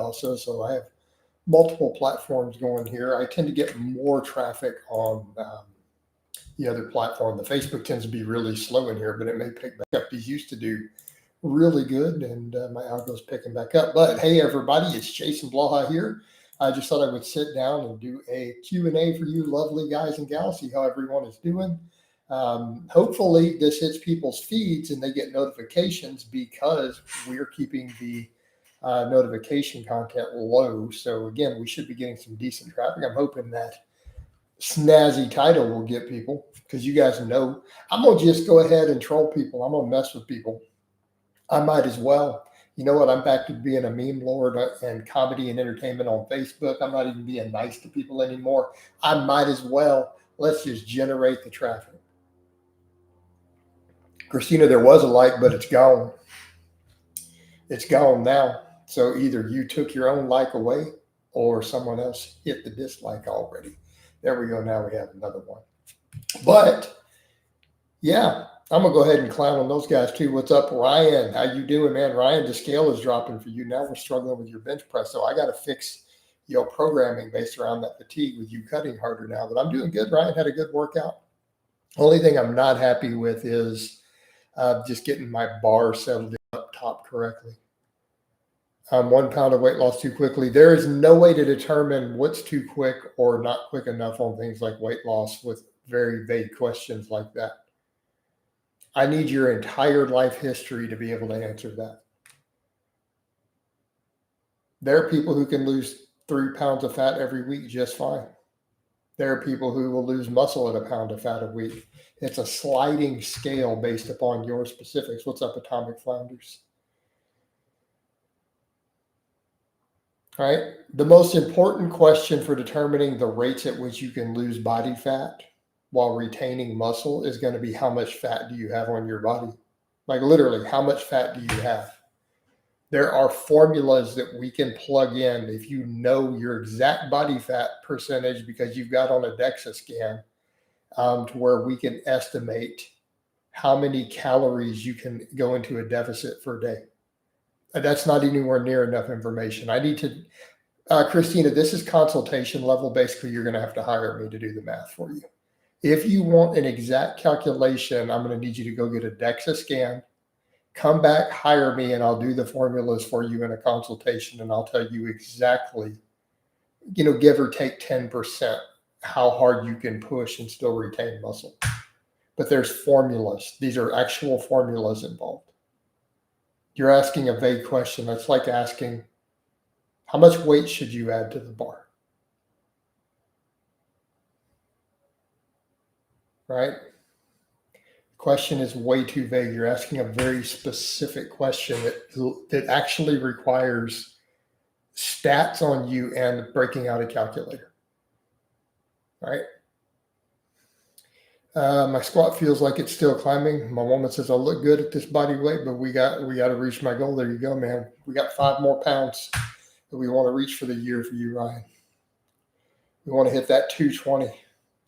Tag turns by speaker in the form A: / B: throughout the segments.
A: also. So I have multiple platforms going here. I tend to get more traffic on the other platform. The Facebook tends to be really slow in here, but it may pick back up. These used to do really good, and my algo's picking back up. But hey, everybody, it's Jason Blaha here. I just thought I would sit down and do a Q&A for you lovely guys and gals, see how everyone is doing. Hopefully this hits people's feeds and they get notifications, because we're keeping the notification content low. So again, we should be getting some decent traffic. I'm hoping that snazzy title will get people, because you guys know I'm going to just go ahead and troll people. I'm going to mess with people. I might as well. You know what? I'm back to being a meme lord and comedy and entertainment on Facebook. I'm not even being nice to people anymore. I might as well. Let's just generate the traffic. Christina, there was a like, but it's gone. It's gone now. So either you took your own like away or someone else hit the dislike already. There we go. Now we have another one. But yeah, I'm going to go ahead and clown on those guys too. What's up, Ryan? How you doing, man? Ryan, the scale is dropping for you. Now we're struggling with your bench press. So I got to fix your programming based around that fatigue with you cutting harder now. But I'm doing good. Ryan had a good workout. Only thing I'm not happy with is just getting my bar settled up top correctly. 1 pound of weight loss too quickly. There is no way to determine what's too quick or not quick enough on things like weight loss with very vague questions like that. I need your entire life history to be able to answer that. There are people who can lose 3 pounds of fat every week just fine. There are people who will lose muscle at 1 pound of fat a week. It's a sliding scale based upon your specifics. What's up, Atomic Flounders? All right. The most important question for determining the rates at which you can lose body fat while retaining muscle is going to be, how much fat do you have on your body? Like literally, how much fat do you have? There are formulas that we can plug in if you know your exact body fat percentage, because you've got on a DEXA scan, to where we can estimate how many calories you can go into a deficit for a day. That's not anywhere near enough information. I need to, Christina, this is consultation level. Basically, you're going to have to hire me to do the math for you. If you want an exact calculation, I'm going to need you to go get a DEXA scan, come back, hire me, and I'll do the formulas for you in a consultation, and I'll tell you exactly, give or take 10%, how hard you can push and still retain muscle. But there's formulas. These are actual formulas involved. You're asking a vague question. That's like asking, how much weight should you add to the bar? Right? Question is way too vague. You're asking a very specific question that actually requires stats on you and breaking out a calculator. All right. My squat feels like it's still climbing. My woman says I look good at this body weight, but we got to reach my goal. There you go, man. We got 5 more pounds that we want to reach for the year for you, Ryan. We want to hit that 220.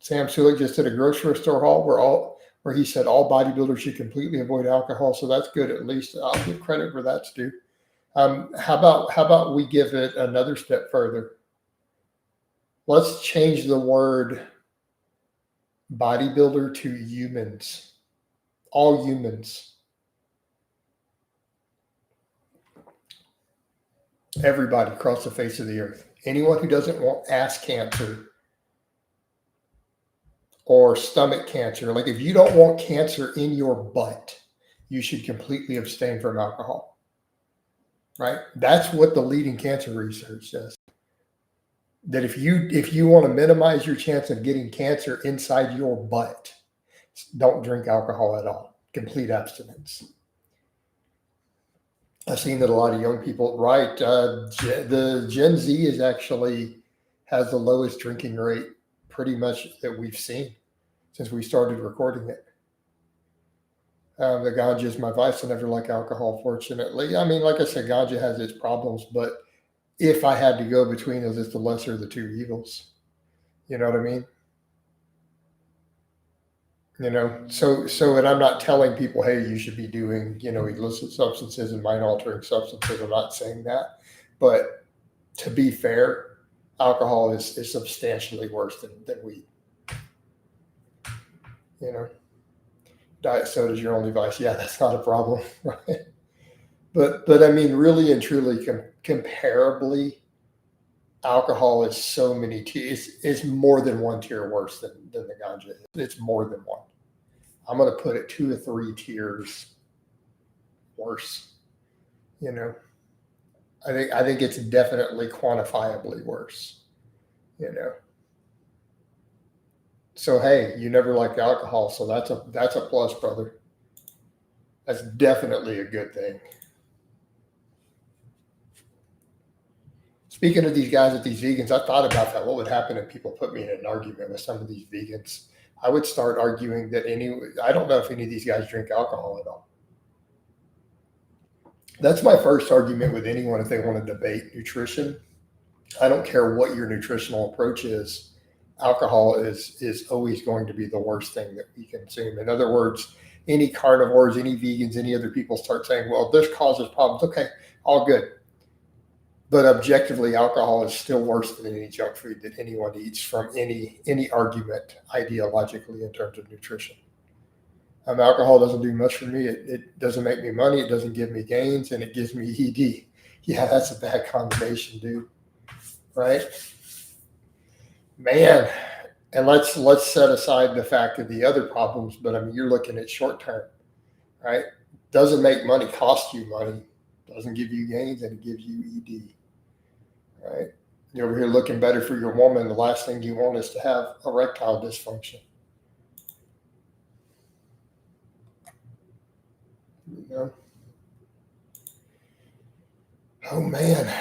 A: Sam Sulik just did a grocery store haul where he said all bodybuilders should completely avoid alcohol. So that's good. At least I'll give credit where that's due. How about we give it another step further? Let's change the word bodybuilder to humans. All humans. Everybody across the face of the earth. Anyone who doesn't want ass cancer or stomach cancer, like if you don't want cancer in your butt, you should completely abstain from alcohol. Right? That's what the leading cancer research says. That if you want to minimize your chance of getting cancer inside your butt, don't drink alcohol at all. Complete abstinence. I've seen that a lot of young people, right? The Gen Z has the lowest drinking rate pretty much that we've seen since we started recording it. The ganja is my vice. I never like alcohol, fortunately. I mean, like I said, ganja has its problems, but if I had to go between those, it's the lesser of the two evils. You know what I mean? So, and I'm not telling people, hey, you should be doing, illicit substances and mind altering substances. I'm not saying that, but to be fair, alcohol is substantially worse than weed. You know, diet soda is your only vice. Yeah, that's not a problem, right? But I mean, really and truly, comparably, alcohol is so many tiers. It's more than one tier worse than the ganja. It's more than one. I'm going to put it 2 or 3 tiers worse. You know, I think it's definitely quantifiably worse. You know, so hey, you never liked alcohol, so that's a plus, brother. That's definitely a good thing. Speaking of these guys with these vegans, I thought about that. What would happen if people put me in an argument with some of these vegans? I would start arguing that I don't know if any of these guys drink alcohol at all. That's my first argument with anyone if they want to debate nutrition. I don't care what your nutritional approach is. Alcohol is always going to be the worst thing that we consume. In other words, any carnivores, any vegans, any other people start saying, well, this causes problems. Okay, all good. But objectively, alcohol is still worse than any junk food that anyone eats from any argument ideologically in terms of nutrition. Alcohol doesn't do much for me. It doesn't make me money. It doesn't give me gains, and it gives me ED. Yeah, that's a bad combination, dude. Right? Man, and let's set aside the fact of the other problems, but I mean, you're looking at short term, right? Doesn't make money, costs you money, doesn't give you gains, and it gives you ED, right? You're over here looking better for your woman. The last thing you want is to have erectile dysfunction. You know? Oh man.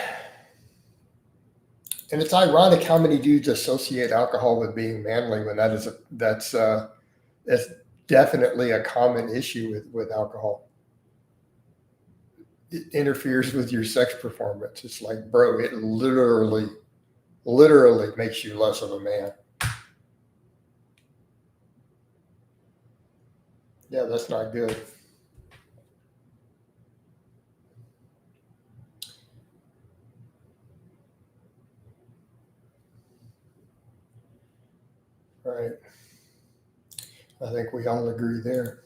A: And it's ironic how many dudes associate alcohol with being manly when that's definitely a common issue with alcohol. It interferes with your sex performance. It's like, bro, it literally makes you less of a man. Yeah, that's not good. Right. I think we all agree there.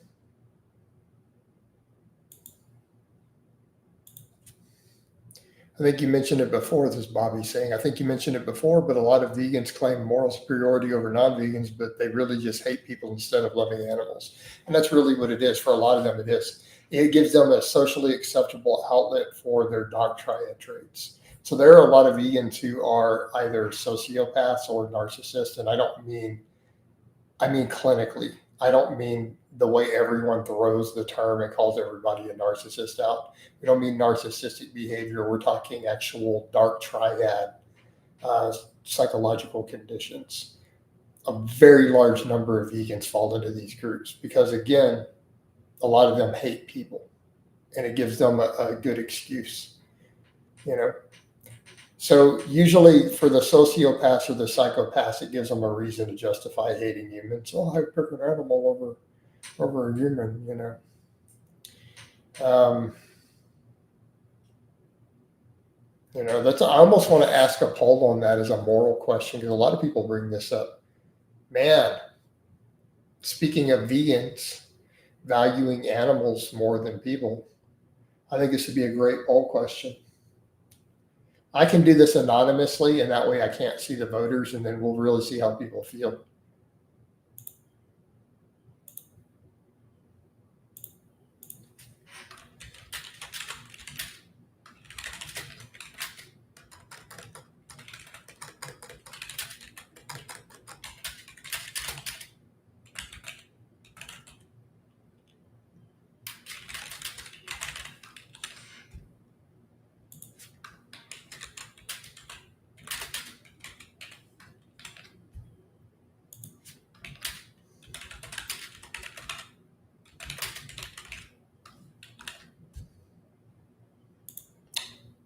A: I think you mentioned it before, this Bobby saying. I think you mentioned it before, but a lot of vegans claim moral superiority over non-vegans, but they really just hate people instead of loving animals. And that's really what it is. For a lot of them, it is. It gives them a socially acceptable outlet for their dog triad traits. So there are a lot of vegans who are either sociopaths or narcissists, and I mean clinically. I don't mean the way everyone throws the term and calls everybody a narcissist out. We don't mean narcissistic behavior. We're talking actual dark triad psychological conditions. A very large number of vegans fall into these groups because, again, a lot of them hate people, and it gives them a good excuse, you know. So usually for the sociopaths or the psychopaths, it gives them a reason to justify hating humans. Oh, I pick an animal over a human, you know. That's. I almost want to ask a poll on that as a moral question because a lot of people bring this up. Man, speaking of vegans valuing animals more than people, I think this would be a great poll question. I can do this anonymously, and that way I can't see the voters, and then we'll really see how people feel.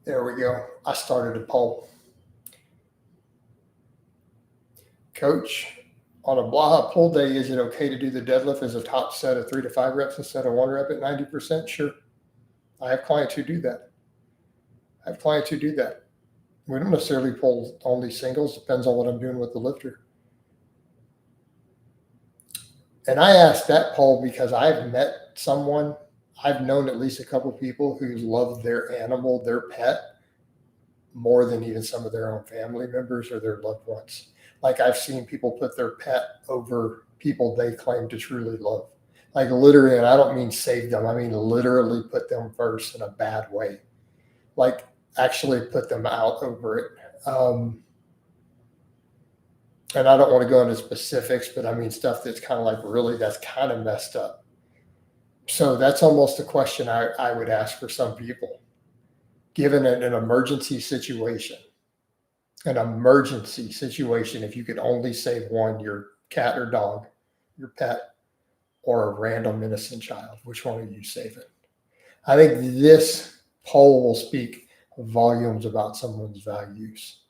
A: There we go. I started a poll. Coach, on a Blaha pull day, is it okay to do the deadlift as a top set of 3 to 5 reps instead of 1 rep at 90%? Sure. I have clients who do that. We don't necessarily pull only singles. Depends on what I'm doing with the lifter. And I asked that poll because I've met someone, I've known at least a couple of people who love their animal, their pet, more than even some of their own family members or their loved ones. Like I've seen people put their pet over people they claim to truly love. Like literally, and I don't mean save them, I mean literally put them first in a bad way. Like actually put them out over it. And I don't want to go into specifics, but I mean stuff that's kind of like really that's kind of messed up. So that's almost a question I would ask for some people. Given an emergency situation, if you could only save one, your cat or dog, your pet, or a random innocent child, which one are you saving? I think this poll will speak volumes about someone's values.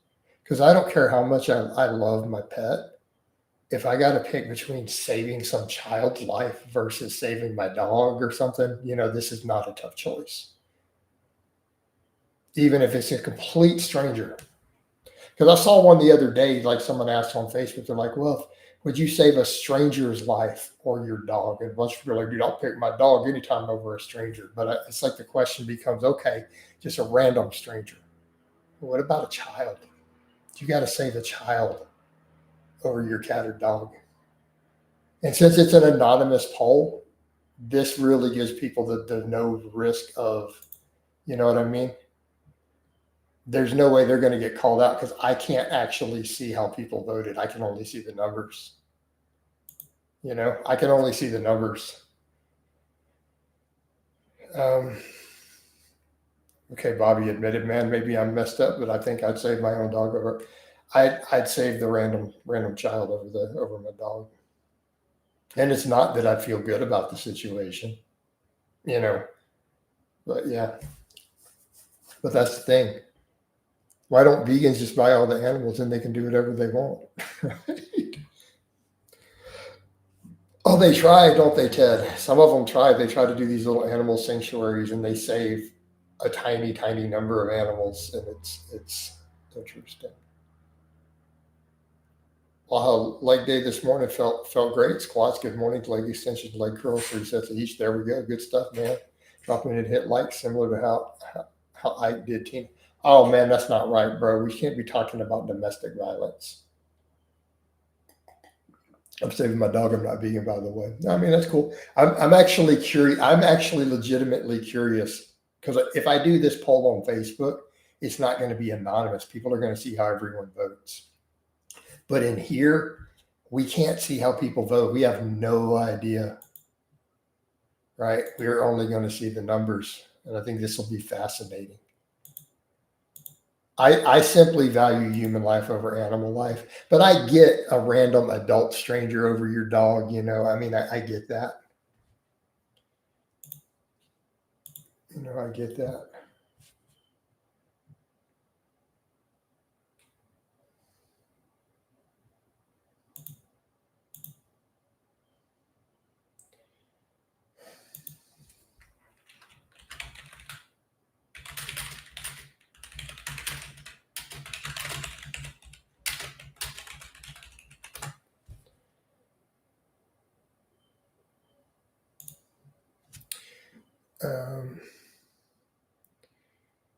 A: Because I don't care how much I love my pet. If I got to pick between saving some child's life versus saving my dog or something, this is not a tough choice. Even if it's a complete stranger. Because I saw one the other day, like someone asked on Facebook, they're like, well, would you save a stranger's life or your dog? And a bunch of people are like, dude, I'll pick my dog anytime over a stranger. But it's like the question becomes, okay, just a random stranger. What about a child? You got to save a child over your cat or dog. And since it's an anonymous poll, this really gives people the no risk of, you know what I mean? There's no way they're going to get called out because I can't actually see how people voted. I can only see the numbers. I can only see the numbers. Okay, Bobby admitted, man, maybe I'm messed up, but I think I'd save my own dog over. I'd save the random child over my dog. And it's not that I feel good about the situation, but yeah. But that's the thing. Why don't vegans just buy all the animals and they can do whatever they want? Oh, they try, don't they, Ted? Some of them try. They try to do these little animal sanctuaries and they save a tiny, tiny number of animals, and it's interesting. Blaha, leg day this morning felt great. Squats, good morning. Leg extensions, leg curls, 3 sets of each. There we go. Good stuff, man. Dropping and hit like similar to how Ike did team. Oh man, that's not right, bro. We can't be talking about domestic violence. I'm saving my dog. I'm not vegan, by the way. I mean, that's cool. I'm actually curious. I'm actually legitimately curious because if I do this poll on Facebook, it's not going to be anonymous. People are going to see how everyone votes. But in here, we can't see how people vote. We have no idea, right? We're only going to see the numbers. And I think this will be fascinating. I simply value human life over animal life, but I get a random adult stranger over your dog. I mean, I get that. I get that.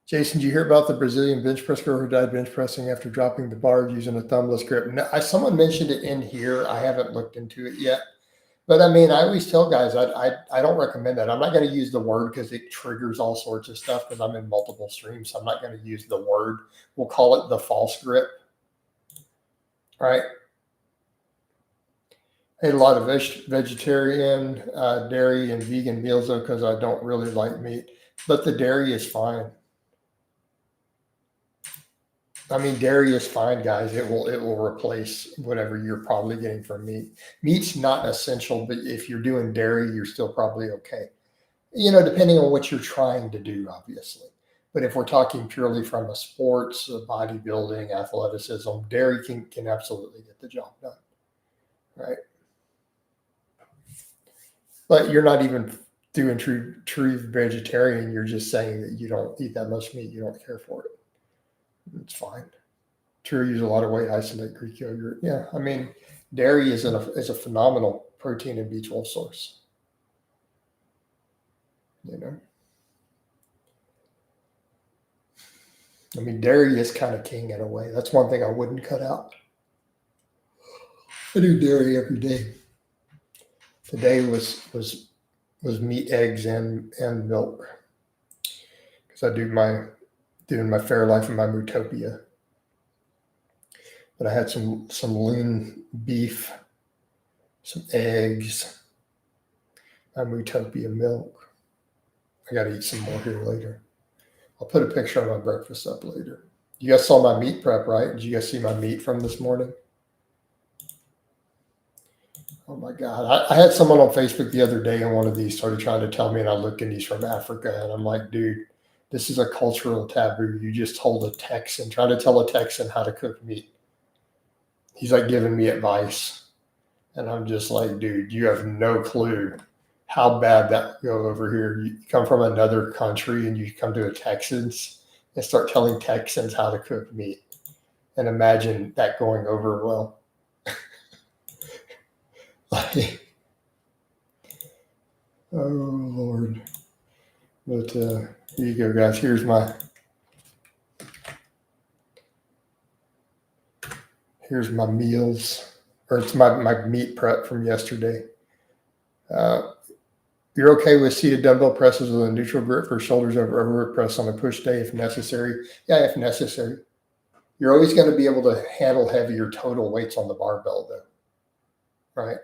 A: Jason, did you hear about the Brazilian bench press girl who died bench pressing after dropping the bar using a thumbless grip? No, someone mentioned it in here. I haven't looked into it yet. But I mean, I always tell guys, I don't recommend that. I'm not going to use the word because it triggers all sorts of stuff because I'm in multiple streams. So I'm not going to use the word. We'll call it the false grip. Right? I ate a lot of vegetarian, dairy, and vegan meals though because I don't really like meat. But the dairy is fine. I mean, dairy is fine, guys. It will replace whatever you're probably getting from meat. Meat's not essential, but if you're doing dairy, you're still probably okay. Depending on what you're trying to do, obviously. But if we're talking purely from a sports, bodybuilding, athleticism, dairy can absolutely get the job done, right? But you're not even doing true vegetarian. You're just saying that you don't eat that much meat. You don't care for it. It's fine. True, use a lot of whey isolate Greek yogurt. Yeah, I mean, dairy is a phenomenal protein and B12 source. You know, I mean, dairy is kind of king in a way. That's one thing I wouldn't cut out. I do dairy every day. Today was meat, eggs, and milk because I doing my Fairlife and my Mootopia. But I had some lean beef, some eggs, my Mootopia milk. I got to eat some more here later. I'll put a picture of my breakfast up later. You guys saw my meat prep, right? Did you guys see my meat from this morning? Oh my God. I had someone on Facebook the other day, and one of these started trying to tell me, and I looked, and he's from Africa. And I'm like, dude, this is a cultural taboo. You just told a Texan, trying to tell a Texan how to cook meat. He's like giving me advice. And I'm just like, dude, you have no clue how bad that would go over here. You come from another country and you come to a Texans and start telling Texans how to cook meat. And imagine that going over well. Like, oh Lord. But here you go, guys. Here's my meals, or it's my meat prep from yesterday. You're okay with seated dumbbell presses with a neutral grip for shoulders over overhead press on a push day if necessary? Yeah, if necessary. You're always going to be able to handle heavier total weights on the barbell, though, right?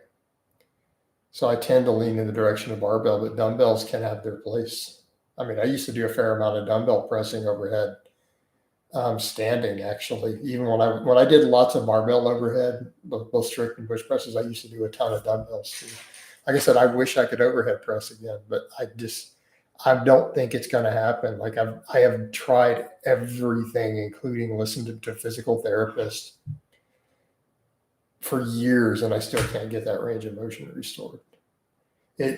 A: So I tend to lean in the direction of barbell, but dumbbells can have their place. I mean, I used to do a fair amount of dumbbell pressing overhead, standing actually. Even when I did lots of barbell overhead, both strict and push presses, I used to do a ton of dumbbells too. Like I said, I wish I could overhead press again, but I don't think it's going to happen. Like I have tried everything, including listening to physical therapists for years, and I still can't get that range of motion restored. I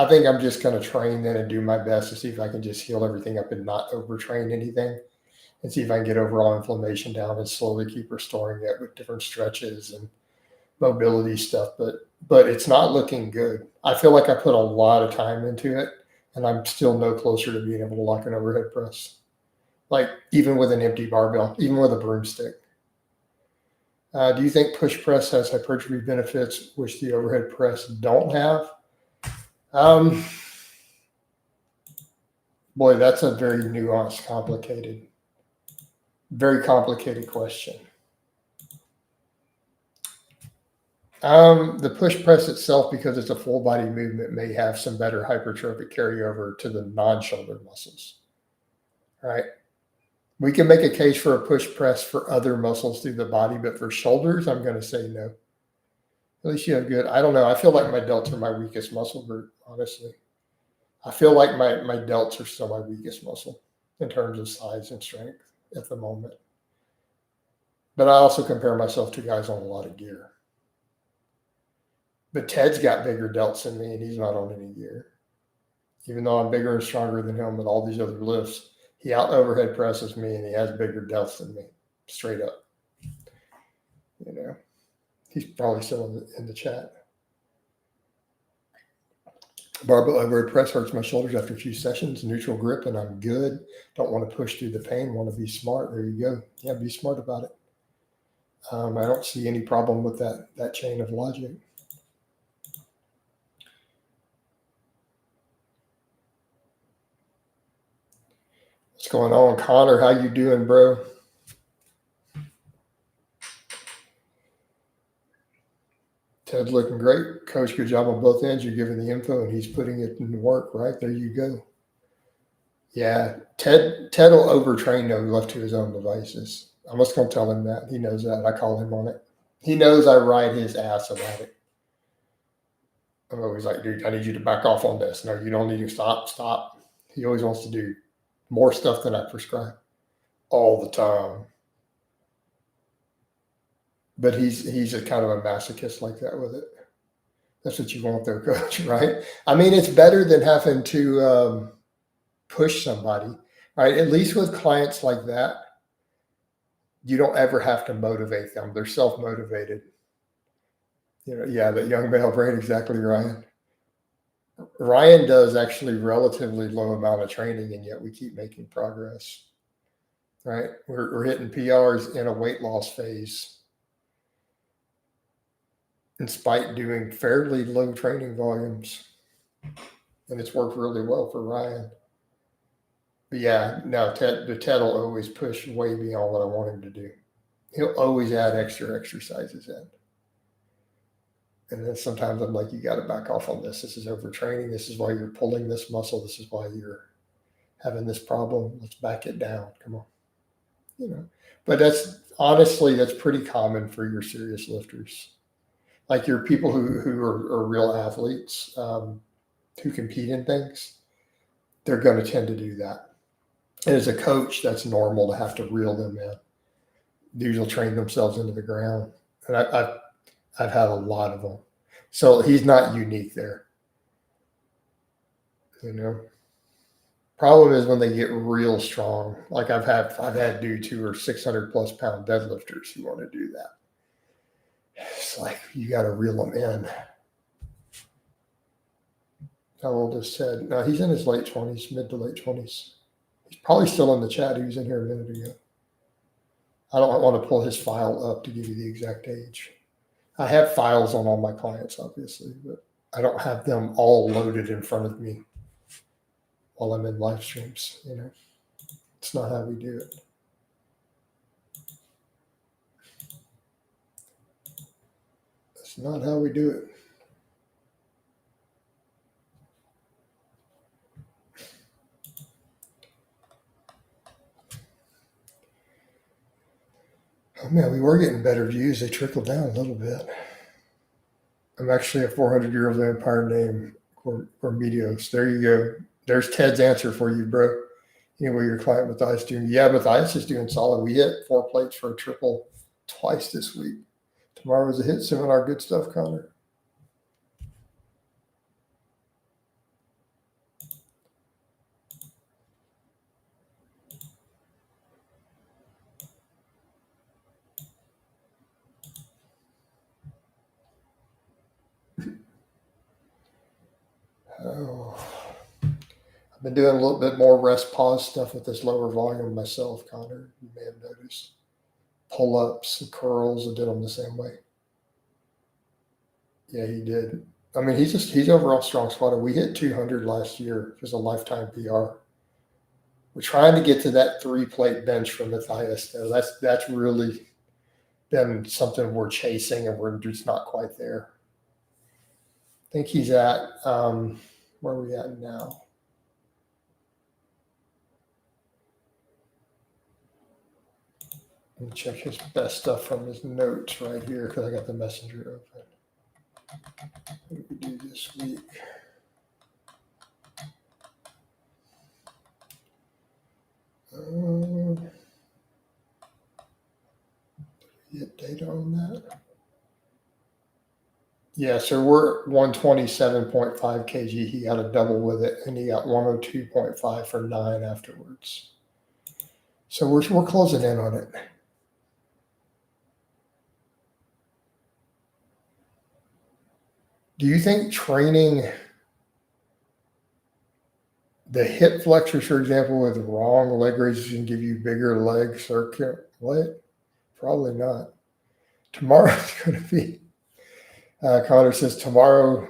A: think I'm just going to train then and do my best to see if I can just heal everything up and not overtrain anything, and see if I can get overall inflammation down and slowly keep restoring it with different stretches and mobility stuff, but it's not looking good. I feel like I put a lot of time into it, and I'm still no closer to being able to lock an overhead press. Like even with an empty barbell, even with a broomstick. Do you think push press has hypertrophy benefits which the overhead press don't have? Boy, that's a very nuanced, very complicated question. The push press itself, because it's a full body movement, may have some better hypertrophic carryover to the non-shoulder muscles. All right. We can make a case for a push press for other muscles through the body, but for shoulders, I'm going to say no. At least you have good. I don't know. I feel like my delts are my weakest muscle group, honestly. I feel like my delts are still my weakest muscle in terms of size and strength at the moment. But I also compare myself to guys on a lot of gear. But Ted's got bigger delts than me, and he's not on any gear. Even though I'm bigger and stronger than him with all these other lifts, he out overhead presses me, and he has bigger delts than me, straight up. He's probably still in the chat. Barbell overhead press hurts my shoulders after a few sessions. Neutral grip, and I'm good. Don't want to push through the pain. Want to be smart. There you go. Yeah, be smart about it. I don't see any problem with that chain of logic. What's going on, Connor? How you doing, bro? Ted's looking great. Coach, good job on both ends. You're giving the info, and he's putting it into work, right? There you go. Yeah, Ted will overtrain though, left to his own devices. I'm just going to tell him that. He knows that. I call him on it. He knows I ride his ass about it. I'm always like, dude, I need you to back off on this. No, you don't need to stop. He always wants to do more stuff than I prescribe all the time. But he's a kind of a masochist like that with it. That's what you want though, coach, right? I mean, it's better than having to push somebody. right? At least with clients like that, you don't ever have to motivate them. They're self-motivated. Yeah, that young male brain, exactly, Ryan. Ryan does actually relatively low amount of training, and yet we keep making progress, right? We're hitting PRs in a weight loss phase, in spite doing fairly low training volumes, and it's worked really well for Ryan. But yeah, no, Ted will always push way beyond what I want him to do. He'll always add extra exercises in. And then sometimes I'm like, you got to back off on this. This is overtraining. This is why you're pulling this muscle. This is why you're having this problem. Let's back it down. Come on. But that's honestly, that's pretty common for your serious lifters. Like your people who are real athletes, who compete in things, they're going to tend to do that. And as a coach, that's normal to have to reel them in. Dudes will train themselves into the ground. And I've had a lot of them. So he's not unique there. Problem is when they get real strong. Like I've had dudes who are 600 plus pound deadlifters who want to do that. It's like you got to reel them in. How old is Ted? No, he's in his late 20s, mid to late 20s. He's probably still in the chat. He was in here a minute ago. I don't want to pull his file up to give you the exact age. I have files on all my clients, obviously, but I don't have them all loaded in front of me while I'm in live streams. It's not how we do it. That's not how we do it. Oh man, we were getting better views. They trickled down a little bit. I'm actually a 400-year-old vampire named Cormedios. There you go. There's Ted's answer for you, bro. What your client Matthias doing? Yeah, Matthias is doing solid. We hit 4 plates for a triple twice this week. Tomorrow is a hit seminar. Good stuff, Connor. I've been doing a little bit more rest pause stuff with this lower volume myself, Connor. You may have noticed. Pull-ups and curls, I did them the same way. Yeah, he did. I mean, he's overall strong spotter. We hit 200 last year. It was a lifetime PR. We're trying to get to that 3-plate bench from Matthias, though. That's really been something we're chasing, and we're just not quite there. I think he's at where are we at now? Let me check his best stuff from his notes right here because I got the messenger open. What did we do this week? Get data on that. Yeah, so we're 127.5 kg. He got a double with it, and he got 102.5 for 9 afterwards. So we're closing in on it. Do you think training the hip flexors, for example, with wrong leg raises can give you bigger leg circuit? What? Probably not. Tomorrow's going to be, Connor says, tomorrow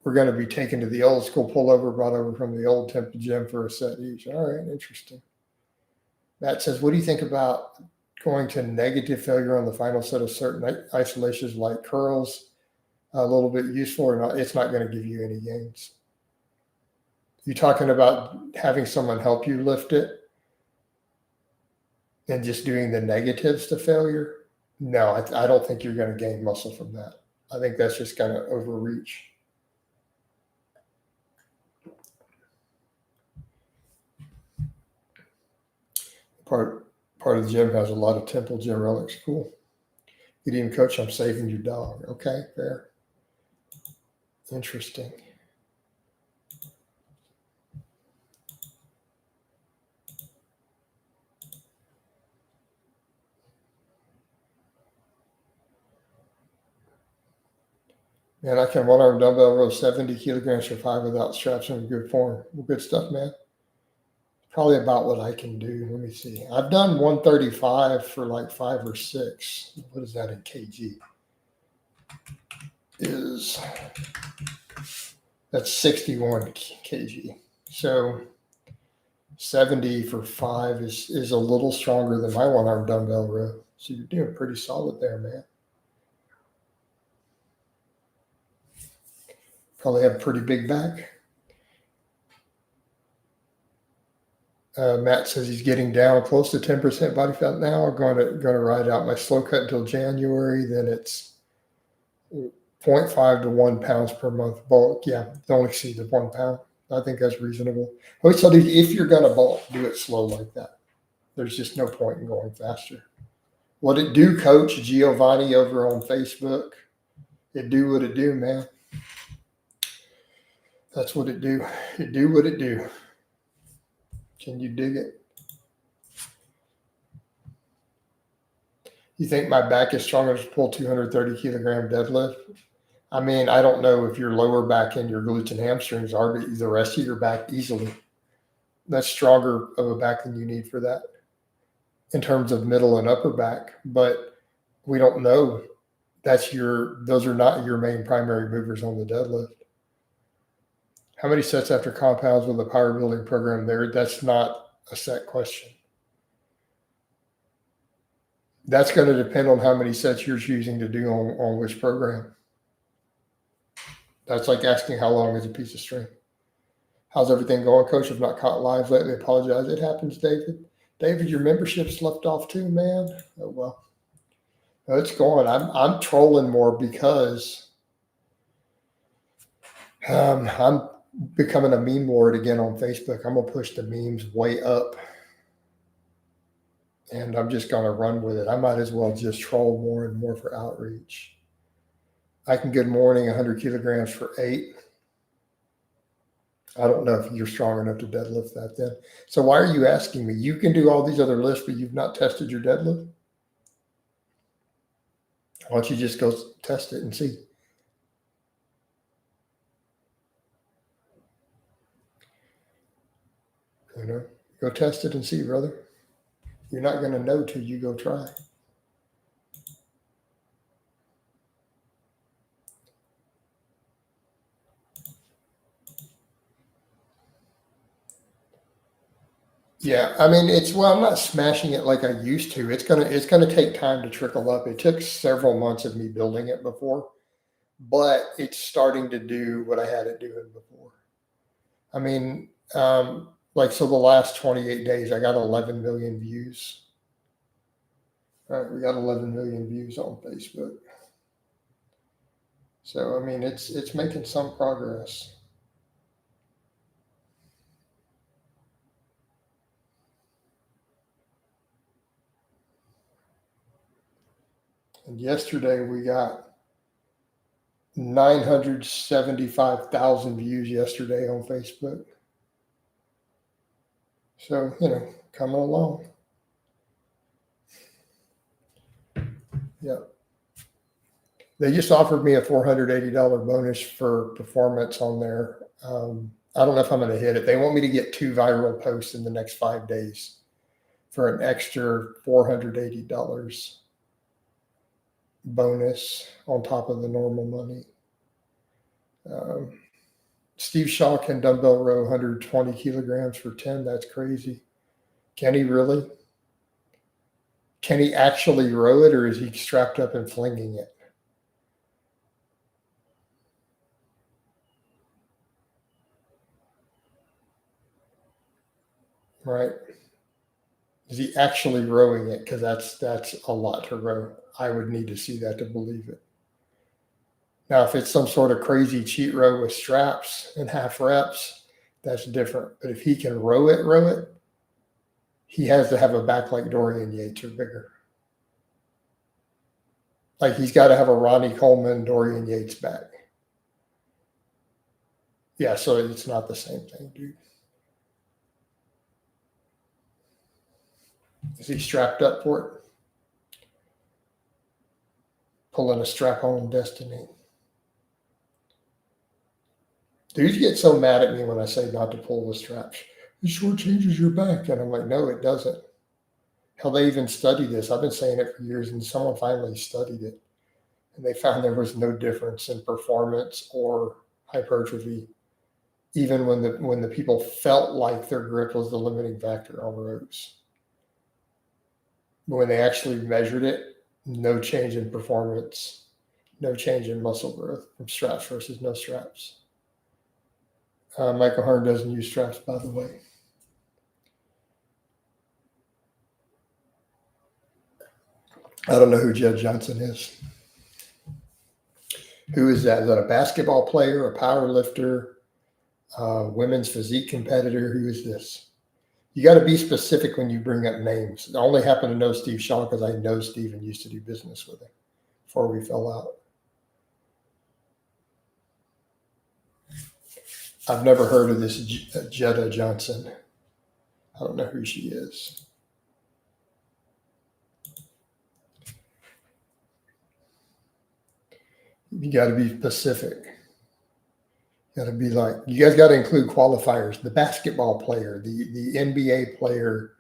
A: we're going to be taken to the old school pullover, brought over from the old temple gym for a set each. All right, interesting. Matt says, what do you think about going to negative failure on the final set of certain isolations like curls? A little bit useful or not? It's not going to give you any gains. You talking about having someone help you lift it and just doing the negatives to failure? No, I don't think you're going to gain muscle from that. I think that's just going to overreach. Part of the gym has a lot of temple gym relics. Cool. Good evening, coach. I'm saving your dog. Okay, fair. Interesting. And I can one arm dumbbell row 70 kilograms for 5 without straps in good form. Well, good stuff, man. Probably about what I can do. Let me see. I've done 135 for like 5 or 6. What is that in kg? That's 61 kg. So 70 for 5 is a little stronger than my one arm dumbbell row. So you're doing pretty solid there, man. Probably have a pretty big back. Matt says he's getting down close to 10% body fat now. I'm going to ride out my slow cut until January. Then it's 0.5 to 1 pounds per month bulk. Yeah, don't exceed the 1 pound. I think that's reasonable. I always tell you, if you're going to bulk, do it slow like that. There's just no point in going faster. What it do, Coach Giovanni over on Facebook? It do what it do, man. That's what it do. It do what it do. Can you dig it? You think my back is strong enough to pull 230 kilogram deadlift? I mean, I don't know if your lower back and your glutes and hamstrings are, but the rest of your back easily. That's stronger of a back than you need for that in terms of middle and upper back. But we don't know. Those are not your main primary movers on the deadlift. How many sets after compounds with a power building program there? That's not a set question. That's going to depend on how many sets you're choosing to do on which program. That's like asking how long is a piece of string. How's everything going, Coach? I've not caught live lately. Apologize. It happens, David. David, your membership's left off too, man. Oh, well. No, it's going. I'm trolling more because I'm becoming a meme lord again on Facebook. I'm going to push the memes way up. And I'm just going to run with it. I might as well just troll more and more for outreach. I can good morning 100 kilograms for 8. I don't know if you're strong enough to deadlift that then. So why are you asking me? You can do all these other lifts, but you've not tested your deadlift? Why don't you just go test it and see? You know, go test it and see, brother. You're not going to know till you go try. Yeah, I mean, I'm not smashing it like I used to. It's gonna take time to trickle up. It took several months of me building it before, but it's starting to do what I had it doing before. I mean, so the last 28 days, I got 11 million views. All right, we got 11 million views on Facebook. So I mean, it's making some progress. And yesterday we got 975,000 views yesterday on Facebook. So, coming along. Yeah. They just offered me a $480 bonus for performance on there. I don't know if I'm going to hit it. They want me to get 2 viral posts in the next 5 days for an extra $480 bonus on top of the normal money. Steve Shaw can dumbbell row 120 kilograms for 10. That's crazy. Can he really? Can he actually row it, or is he strapped up and flinging it? Right? Is he actually rowing it? Because that's a lot to row. I would need to see that to believe it. Now, if it's some sort of crazy cheat row with straps and half reps, that's different. But if he can row it, he has to have a back like Dorian Yates or bigger. Like he's got to have a Ronnie Coleman, Dorian Yates back. Yeah, so it's not the same thing, dude. Is he strapped up for it? Pulling a strap on destiny. Dudes get so mad at me when I say not to pull the straps. It shortchanges your back. And I'm like, no, it doesn't. Hell, they even study this. I've been saying it for years, and someone finally studied it. And they found there was no difference in performance or hypertrophy, even when the people felt like their grip was the limiting factor on ropes. But when they actually measured it, no change in performance, no change in muscle growth from straps versus no straps. Michael Hearn doesn't use straps, by the way. I don't know who Jed Johnson is. Who is that? Is that a basketball player, a power lifter, women's physique competitor? Who is this? You got to be specific when you bring up names. I only happen to know Steve Shaw because I know Steve and used to do business with him before we fell out. I've never heard of this Jetta Johnson. I don't know who she is. You got to be specific. You got to be like, you guys got to include qualifiers. The basketball player, the NBA player,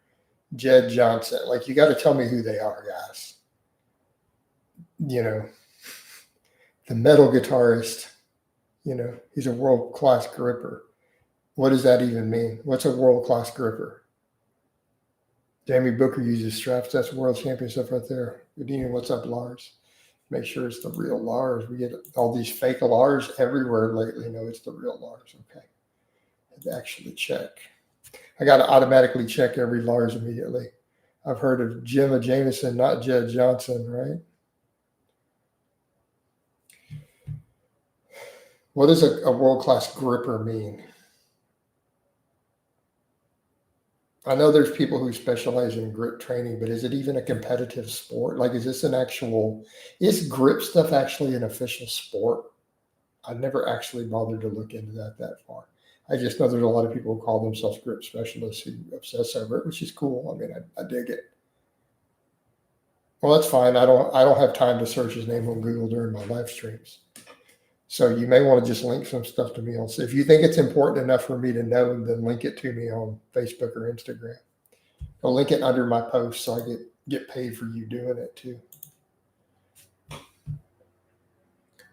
A: Jed Johnson. Like, you got to tell me who they are, guys. You know, the metal guitarist, you know, he's a world-class gripper. What does that even mean? What's a world-class gripper? Jamie Booker uses straps. That's world champion stuff right there. Udine, what's up, Lars? Make sure it's the real Lars. We get all these fake Lars everywhere lately. No, it's the real Lars. Okay. I had to actually check. I got to automatically check every Lars immediately. I've heard of Jimma Jameson, not Jed Johnson, right? What does a world-class gripper mean? I know there's people who specialize in grip training, but is it even a competitive sport? Like, is this is grip stuff actually an official sport? I've never actually bothered to look into that far. I just know there's a lot of people who call themselves grip specialists who obsess over it, which is cool. I mean, I dig it. Well, that's fine. I don't have time to search his name on Google during my live streams. So you may want to just link some stuff to me on. So if you think it's important enough for me to know, then link it to me on Facebook or Instagram. I'll link it under my post so I get paid for you doing it too.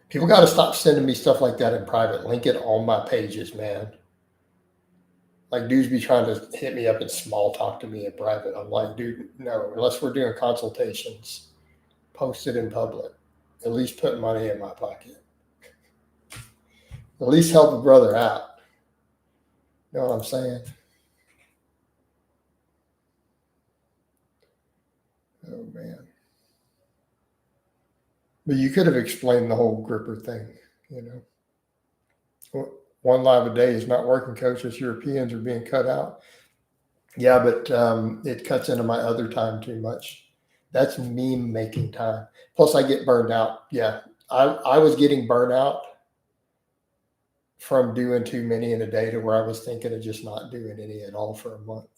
A: People got to stop sending me stuff like that in private. Link it on my pages, man. Like, dudes be trying to hit me up and small talk to me in private. I'm like, dude, no, unless we're doing consultations, post it in public. At least put money in my pocket. At least help a brother out. You know what I'm saying? Oh, man. But you could have explained the whole gripper thing, you know. One live a day is not working, coach. Us Europeans are being cut out. Yeah, but it cuts into my other time too much. That's meme making time. Plus, I get burned out. Yeah, I was getting burnt out from doing too many in a day to where I was thinking of just not doing any at all for a month.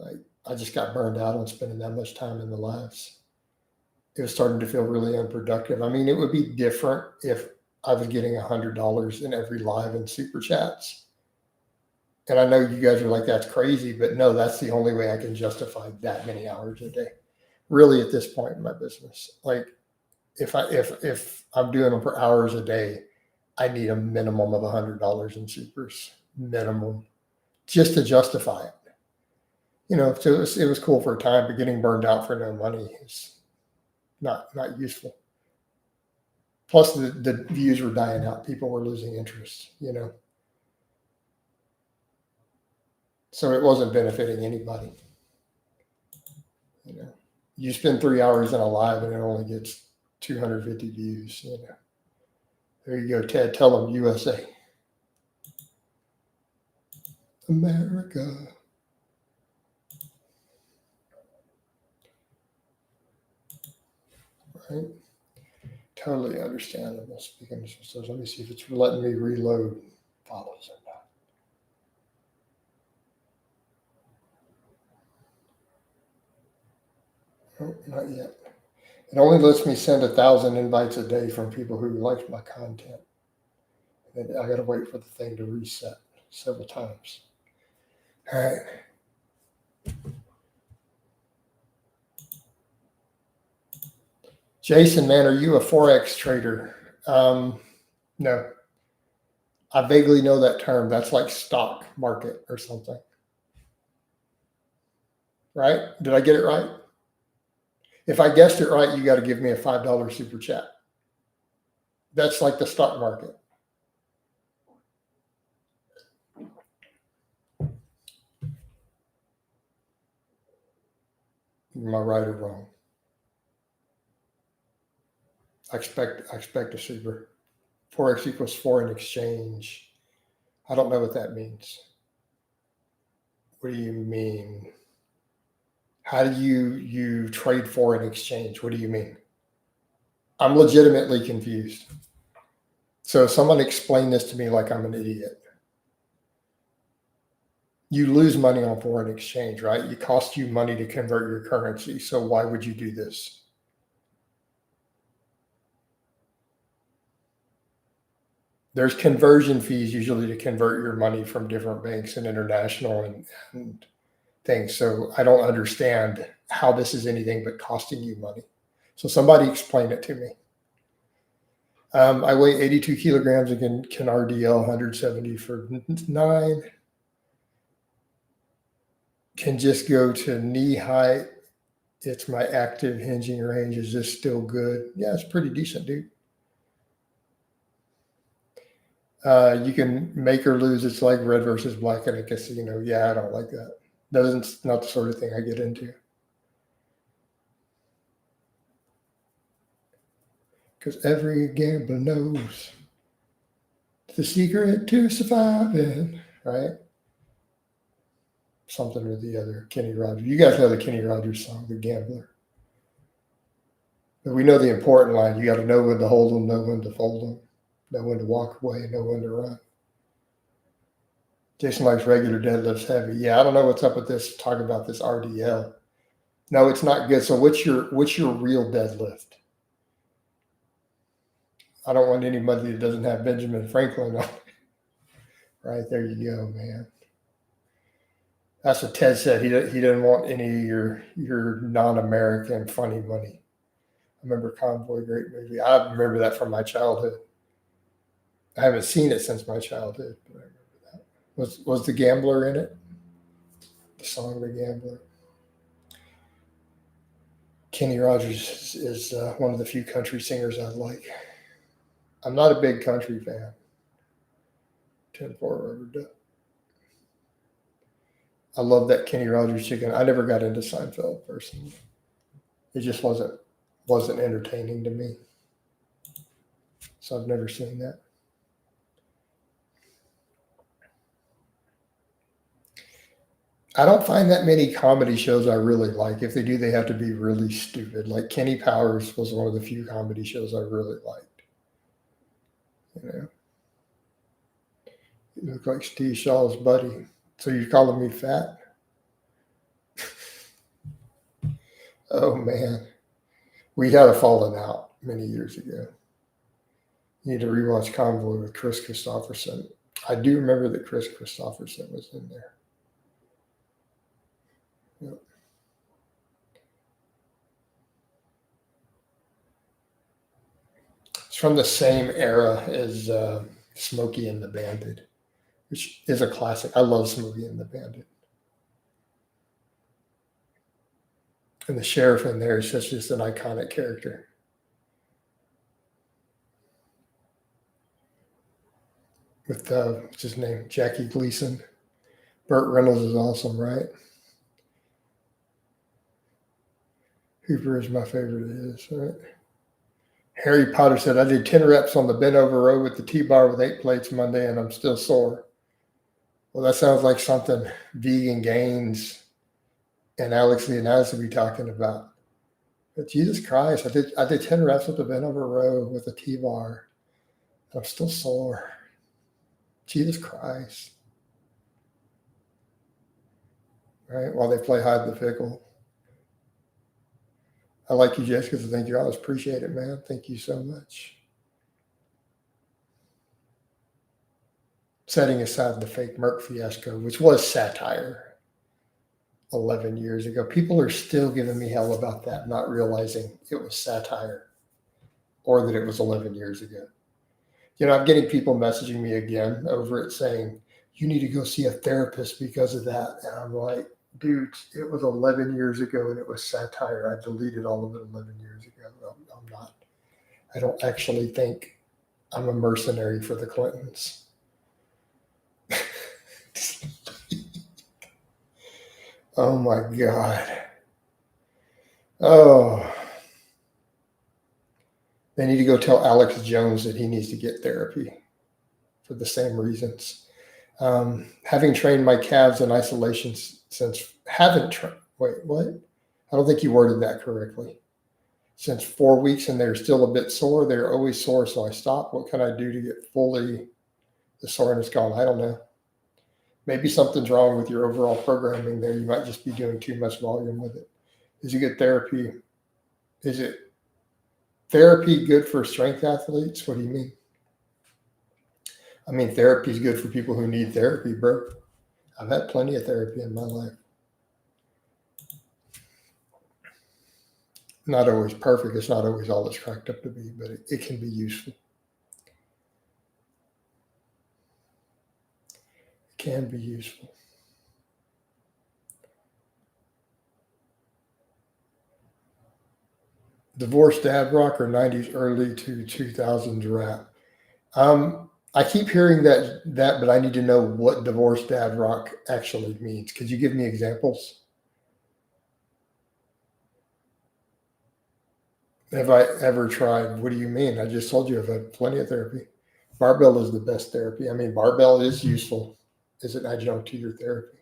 A: Like, I just got burned out on spending that much time in the lives. It was starting to feel really unproductive. I mean, it would be different if I was getting $100 in every live and super chats. And I know you guys are like, that's crazy, but no, that's the only way I can justify that many hours a day. Really, at this point in my business, like if I'm doing them for hours a day, I need a minimum of $100 in supers, minimum, just to justify it. You know, so it was cool for a time, but getting burned out for no money is not useful. Plus, the views were dying out. People were losing interest, you know. So it wasn't benefiting anybody. You know, you spend 3 hours in a live and it only gets 250 views. You know, there you go, Ted. Tell them USA, America. Right? Totally understandable. Speaking of some stuff, let me see if it's letting me reload follows or not. Oh, not yet. It only lets me send 1,000 invites a day from people who like my content. And I got to wait for the thing to reset several times. All right. Jason, man, are you a Forex trader? No. I vaguely know that term. That's like stock market or something. Right? Did I get it right? If I guessed it right, you got to give me a $5 super chat. That's like the stock market. Am I right or wrong? I expect a super. Forex equals foreign exchange. I don't know what that means. What do you mean? How do you trade foreign exchange? What do you mean? I'm legitimately confused. So someone explain this to me like I'm an idiot. You lose money on foreign exchange, right? It costs you money to convert your currency. So why would you do this? There's conversion fees usually to convert your money from different banks and international and things. So I don't understand how this is anything but costing you money. So somebody explain it to me. I weigh 82 kilograms and can RDL 170 for 9. Can just go to knee height. It's my active hinging range. Is this still good? Yeah, it's pretty decent, dude. You can make or lose. It's like red versus black in a casino. Yeah, I don't like that. That's not the sort of thing I get into. Because every gambler knows the secret to surviving, right? Something or the other. Kenny Rogers. You guys know the Kenny Rogers song, The Gambler. But we know the important line. You got to know when to hold them, know when to fold them, know when to walk away, know when to run. Jason likes regular deadlifts heavy. Yeah, I don't know what's up with this. Talk about this RDL. No, it's not good. So what's your real deadlift? I don't want anybody that doesn't have Benjamin Franklin on. Right there you go, man. That's what Ted said. He didn't want any of your non-American funny money. I remember Convoy, great movie. I remember that from my childhood. I haven't seen it since my childhood, but I remember that. Was The Gambler in it? The song The Gambler. Kenny Rogers is one of the few country singers I like. I'm not a big country fan. 10-4 rubber duck. I love that Kenny Rogers chicken. I never got into Seinfeld personally. It just wasn't entertaining to me. So I've never seen that. I don't find that many comedy shows I really like. If they do, they have to be really stupid. Like Kenny Powers was one of the few comedy shows I really liked. You know, you look like Steve Shaw's buddy. So you're calling me fat? Oh man, we had a falling out many years ago. You need to rewatch Convoy with Chris Christopherson. I do remember that Chris Christopherson was in there. Yep. It's from the same era as Smokey and the Bandit, which is a classic. I love Smokey and the Bandit. And the sheriff in there is just an iconic character. With what's his name? Jackie Gleason. Burt Reynolds is awesome, right? Hooper is my favorite. It is, right? Harry Potter said, I did 10 reps on the bent over row with the T-bar with 8 plates Monday and I'm still sore. Well, that sounds like something Vegan Gains and Alex Leonidas would be talking about. But Jesus Christ, I did 10 reps with the bent over row with a T-bar. I'm still sore. Jesus Christ. Right? While they play hide the pickle. I like you, Jessica. So thank you. I always appreciate it, man. Thank you so much. setting aside the fake Merck fiasco, which was satire 11 years ago. People are still giving me hell about that, not realizing it was satire or that it was 11 years ago. I'm getting people messaging me again over it saying, you need to go see a therapist because of that. And I'm like, dude, it was 11 years ago and it was satire. I deleted all of it 11 years ago. I'm not. I don't actually think I'm a mercenary for the Clintons. Oh my God. Oh. They need to go tell Alex Jones that he needs to get therapy for the same reasons. Having trained my calves in isolation since wait, what? I don't think you worded that correctly. Since 4 weeks and they're still a bit sore. They're always sore, so I stopped. What can I do to get fully the soreness gone? I don't know. Maybe something's wrong with your overall programming there. You might just be doing too much volume with it. Is it good therapy? Is it therapy good for strength athletes? What do you mean? I mean, therapy is good for people who need therapy, bro. I've had plenty of therapy in my life. Not always perfect. It's not always all it's cracked up to be, but it can be useful. It can be useful. Divorced dad rock or 90s early to 2000s rap? I keep hearing that, but I need to know what divorced dad rock actually means. Could you give me examples? Have I ever tried? What do you mean? I just told you I've had plenty of therapy. Barbell is the best therapy. I mean, barbell is useful as an adjunct to your therapy.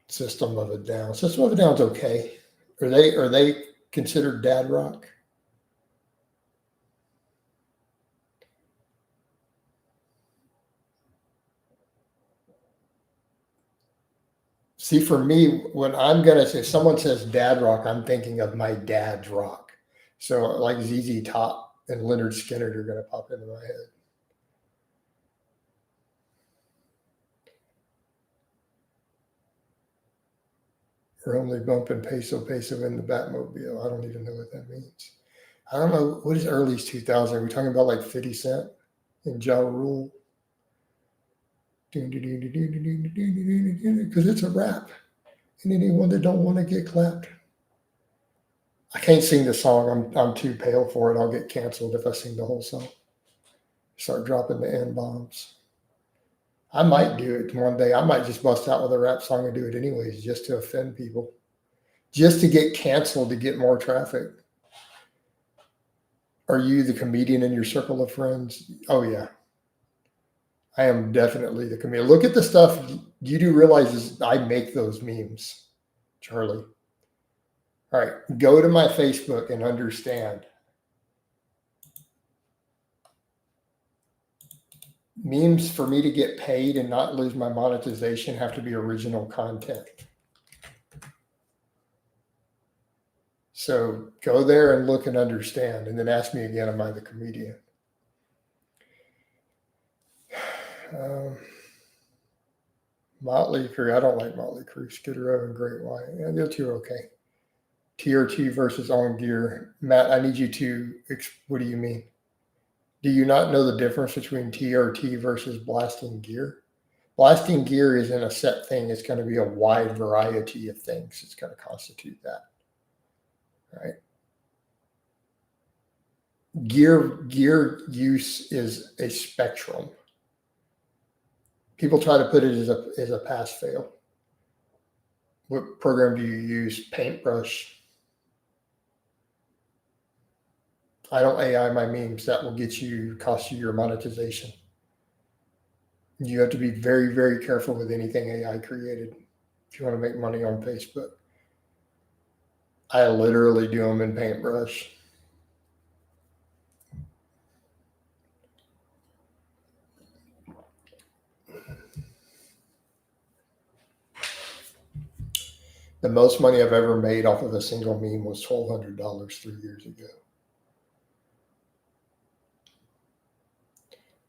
A: System of a Down. System of a Down's okay. Are they considered dad rock? See, for me, when I'm gonna say someone says dad rock, I'm thinking of my dad's rock. So like ZZ Top and Leonard Skinner are gonna pop into my head. We're only bumping peso in the Batmobile. I don't even know what that means. I don't know what is early 2000. Are we talking about like 50 Cent and Ja Rule? Because it's a rap. And anyone that don't want to get clapped. I can't sing the song. I'm too pale for it. I'll get canceled if I sing the whole song. Start dropping the N bombs. I might do it one day. I might just bust out with a rap song and do it anyways, just to offend people, just to get canceled to get more traffic. Are you the comedian in your circle of friends? Oh yeah, I am definitely the comedian. Look at the stuff you do realize is I make those memes, Charlie. All right, go to my Facebook and understand. Memes for me to get paid and not lose my monetization have to be original content. So go there and look and understand, and then ask me again, am I the comedian? Motley Crue. I don't like Motley Crue. Skid Row and Great White. Yeah, the two are okay. TRT versus On Gear. Matt, I need you to. What do you mean? Do you not know the difference between TRT versus blasting gear? Blasting gear isn't a set thing. It's going to be a wide variety of things. It's going to constitute that. Right? Gear use is a spectrum. People try to put it as a pass fail. What program do you use? Paintbrush. I don't AI my memes. That will cost you your monetization. You have to be very, very careful with anything AI created if you want to make money on Facebook. I literally do them in Paintbrush. The most money I've ever made off of a single meme was $1,200 3 years ago.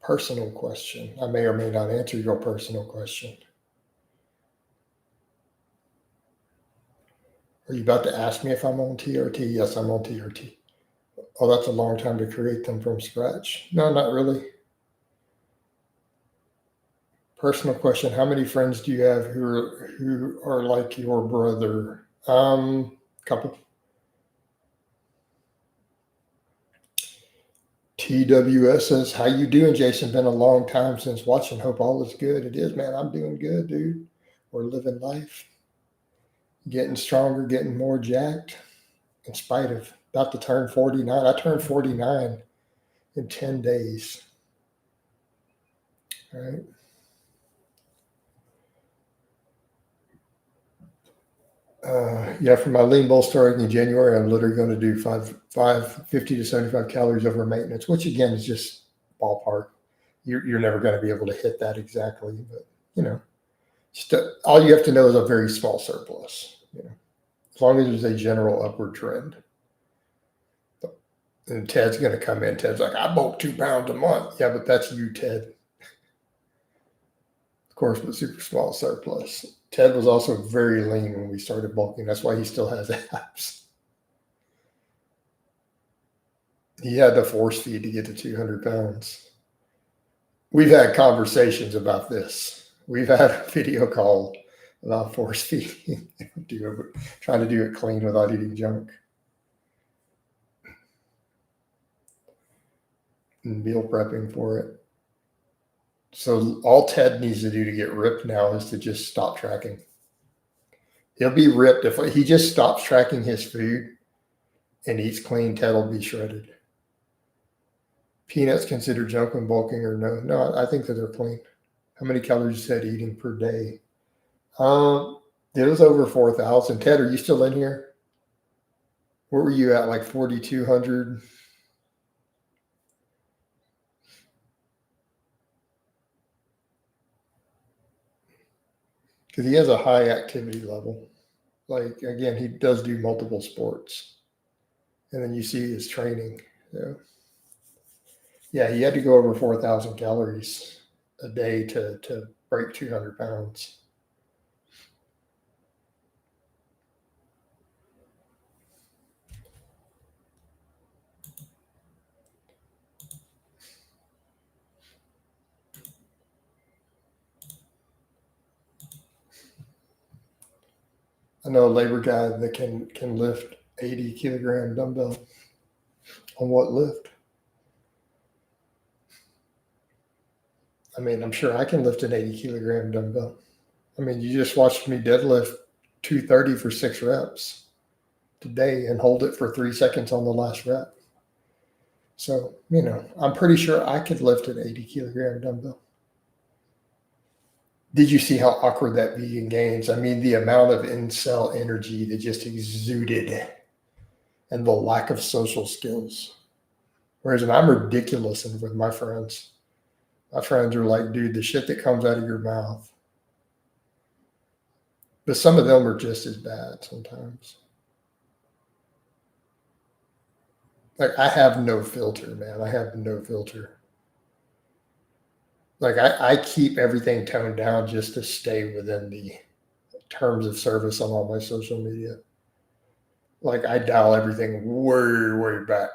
A: Personal question. I may or may not answer your personal question. Are you about to ask me if I'm on TRT? Yes, I'm on TRT. Oh, that's a long time to create them from scratch. No, not really. Personal question. How many friends do you have who are like your brother? Couple. TWS says, how you doing, Jason? Been a long time since watching. Hope all is good. It is, man. I'm doing good, dude. We're living life. Getting stronger, getting more jacked. In spite of about to turn 49. I turned 49 in 10 days. All right. Yeah, for my lean bowl starting in January, I'm literally going to do 50 to 75 calories over maintenance, which again is just ballpark. You're never going to be able to hit that exactly, but just all you have to know is a very small surplus. As long as there's a general upward trend. And Ted's going to come in. Ted's like, I bulk 2 pounds a month. Yeah, but that's you, Ted. Of course, but super small surplus. Ted was also very lean when we started bulking. That's why he still has abs. He had to force feed to get to 200 pounds. We've had conversations about this. We've had a video call about force feeding, trying to do it clean without eating junk. And meal prepping for it. So all Ted needs to do to get ripped now is to just stop tracking. He'll be ripped if he just stops tracking his food and eats clean. Ted will be shredded. Peanuts considered junk when bulking or no? No, I think that they're clean. How many calories is Ted eating per day? It was over 4,000. Ted, are you still in here? Where were you at? Like 4,200? Because he has a high activity level. Like, again, he does do multiple sports. And then you see his training. Yeah, he had to go over 4,000 calories a day to break 200 pounds. I know a labor guy that can lift 80 kilogram dumbbell. On what lift? I mean, I'm sure I can lift an 80 kilogram dumbbell. I mean, you just watched me deadlift 230 for 6 reps today and hold it for 3 seconds on the last rep. So, I'm pretty sure I could lift an 80 kilogram dumbbell. Did you see how awkward that vegan gains? I mean, the amount of in-cell energy that just exuded and the lack of social skills. Whereas I'm ridiculous with my friends. My friends are like, dude, the shit that comes out of your mouth. But some of them are just as bad sometimes. Like, I have no filter, man. I have no filter. Like, I keep everything toned down just to stay within the terms of service on all my social media. Like, I dial everything way, way back.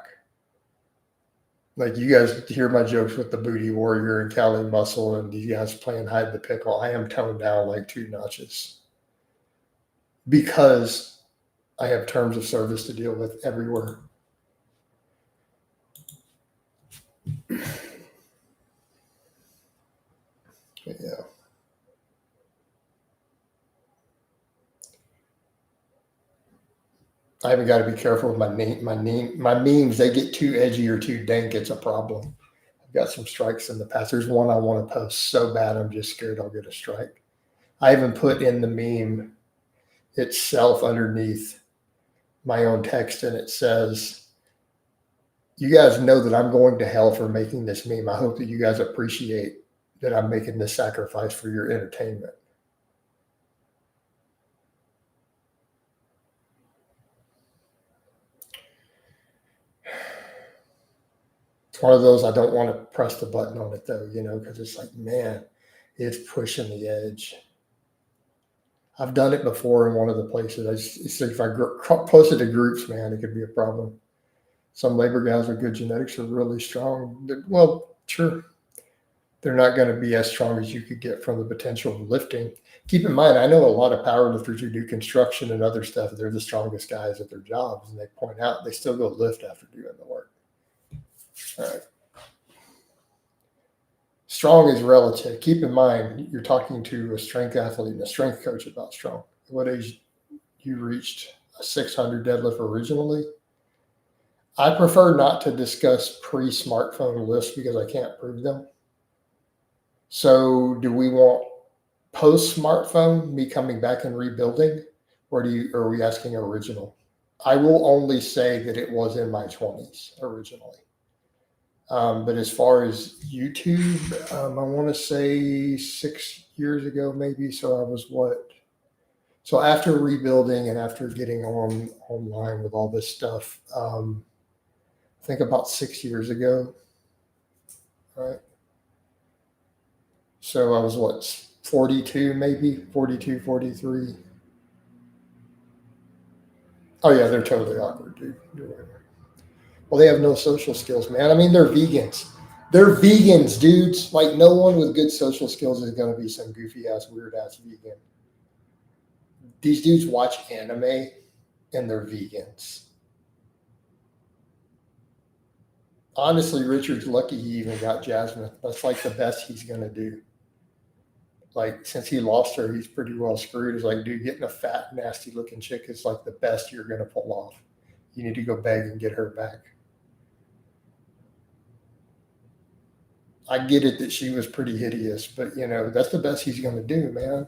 A: Like, you guys hear my jokes with the Booty Warrior and Cali Muscle and these guys playing hide the pickle. I am toned down like 2 notches because I have terms of service to deal with everywhere. Yeah. I even got to be careful with my memes. They get too edgy or too dank. It's a problem. I've got some strikes in the past. There's one I want to post so bad. I'm just scared I'll get a strike. I even put in the meme itself underneath my own text, and it says, you guys know that I'm going to hell for making this meme. I hope that you guys appreciate that I'm making this sacrifice for your entertainment. one of those I don't want to press the button on it though, because it's like, man, it's pushing the edge. I've done it before in one of the places. It's like if I post it to groups, man, it could be a problem. Some labor guys with good genetics are really strong. Well, sure, they're not going to be as strong as you could get from the potential of lifting. Keep in mind, I know a lot of powerlifters who do construction and other stuff. They're the strongest guys at their jobs, and they point out they still go lift after doing the work. All right. Strong is relative. Keep in mind, you're talking to a strength athlete and a strength coach about strong. What age you reached a 600 deadlift originally? I prefer not to discuss pre-smartphone lists because I can't prove them. So do we want post-smartphone, me coming back and rebuilding, or are we asking original? I will only say that it was in my 20s originally. But as far as YouTube, I want to say 6 years ago, maybe. So I was what? So after rebuilding and after getting online with all this stuff, I think about 6 years ago, right? So I was what, 42, maybe 42, 43. Oh yeah, they're totally awkward, dude. Well, they have no social skills, man. I mean, they're vegans. They're vegans, dudes. Like, no one with good social skills is going to be some goofy ass, weird ass vegan. These dudes watch anime and they're vegans. Honestly, Richard's lucky he even got Jasmine. That's like the best he's going to do. Like, since he lost her, he's pretty well screwed. It's like, dude, getting a fat, nasty looking chick is like the best you're going to pull off. You need to go beg and get her back. I get it that she was pretty hideous, but that's the best he's going to do, man.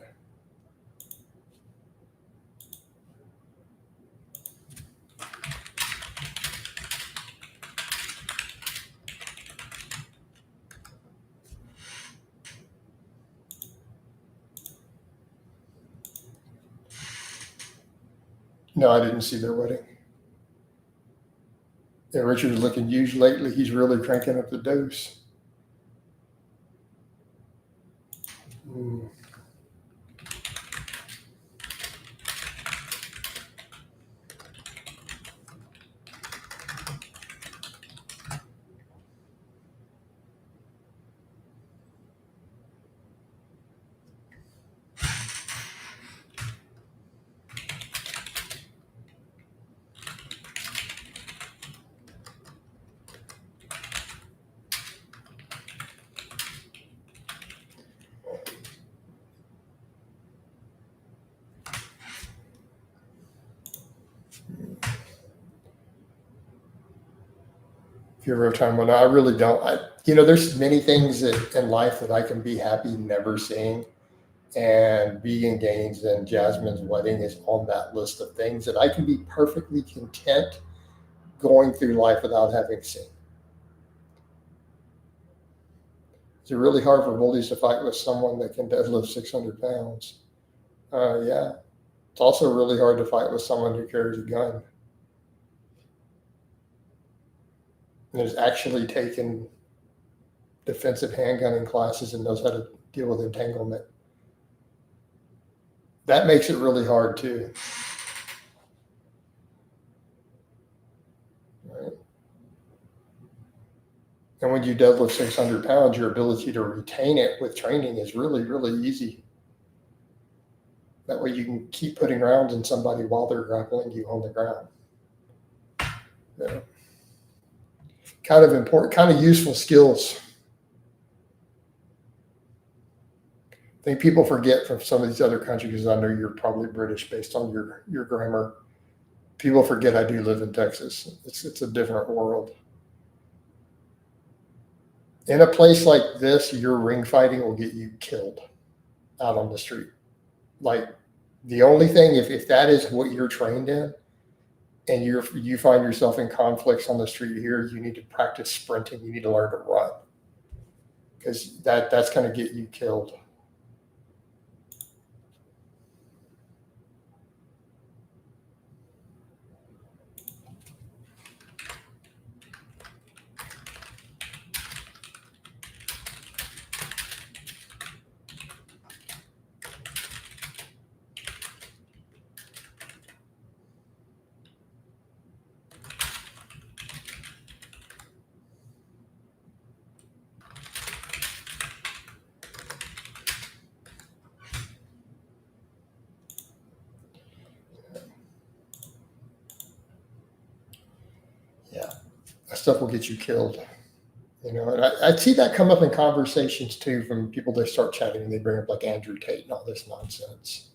A: No, I didn't see their wedding. Yeah, Richard is looking huge lately. He's really cranking up the dose. Mm. If you ever have time, well, no, I really don't. There's many things in life that I can be happy never seeing. And vegan gains and Jasmine's wedding is on that list of things that I can be perfectly content going through life without having seen. Is it really hard for bullies to fight with someone that can deadlift 600 pounds? Yeah. It's also really hard to fight with someone who carries a gun and has actually taken defensive handgunning classes and knows how to deal with entanglement. That makes it really hard too. Right? And when you deadlift 600 pounds, your ability to retain it with training is really, really easy. That way you can keep putting rounds in somebody while they're grappling you on the ground. Yeah. Kind of important, kind of useful skills. I think people forget from some of these other countries, because I know you're probably British based on your grammar. People forget I do live in Texas. It's a different world. In a place like this, your ring fighting will get you killed out on the street. Like, the only thing, if that is what you're trained in, and you find yourself in conflicts on the street here, you need to practice sprinting. You need to learn to run, because that's going to get you killed. stuff will get you killed. And I see that come up in conversations too from people that start chatting and they bring up like Andrew Tate and all this nonsense.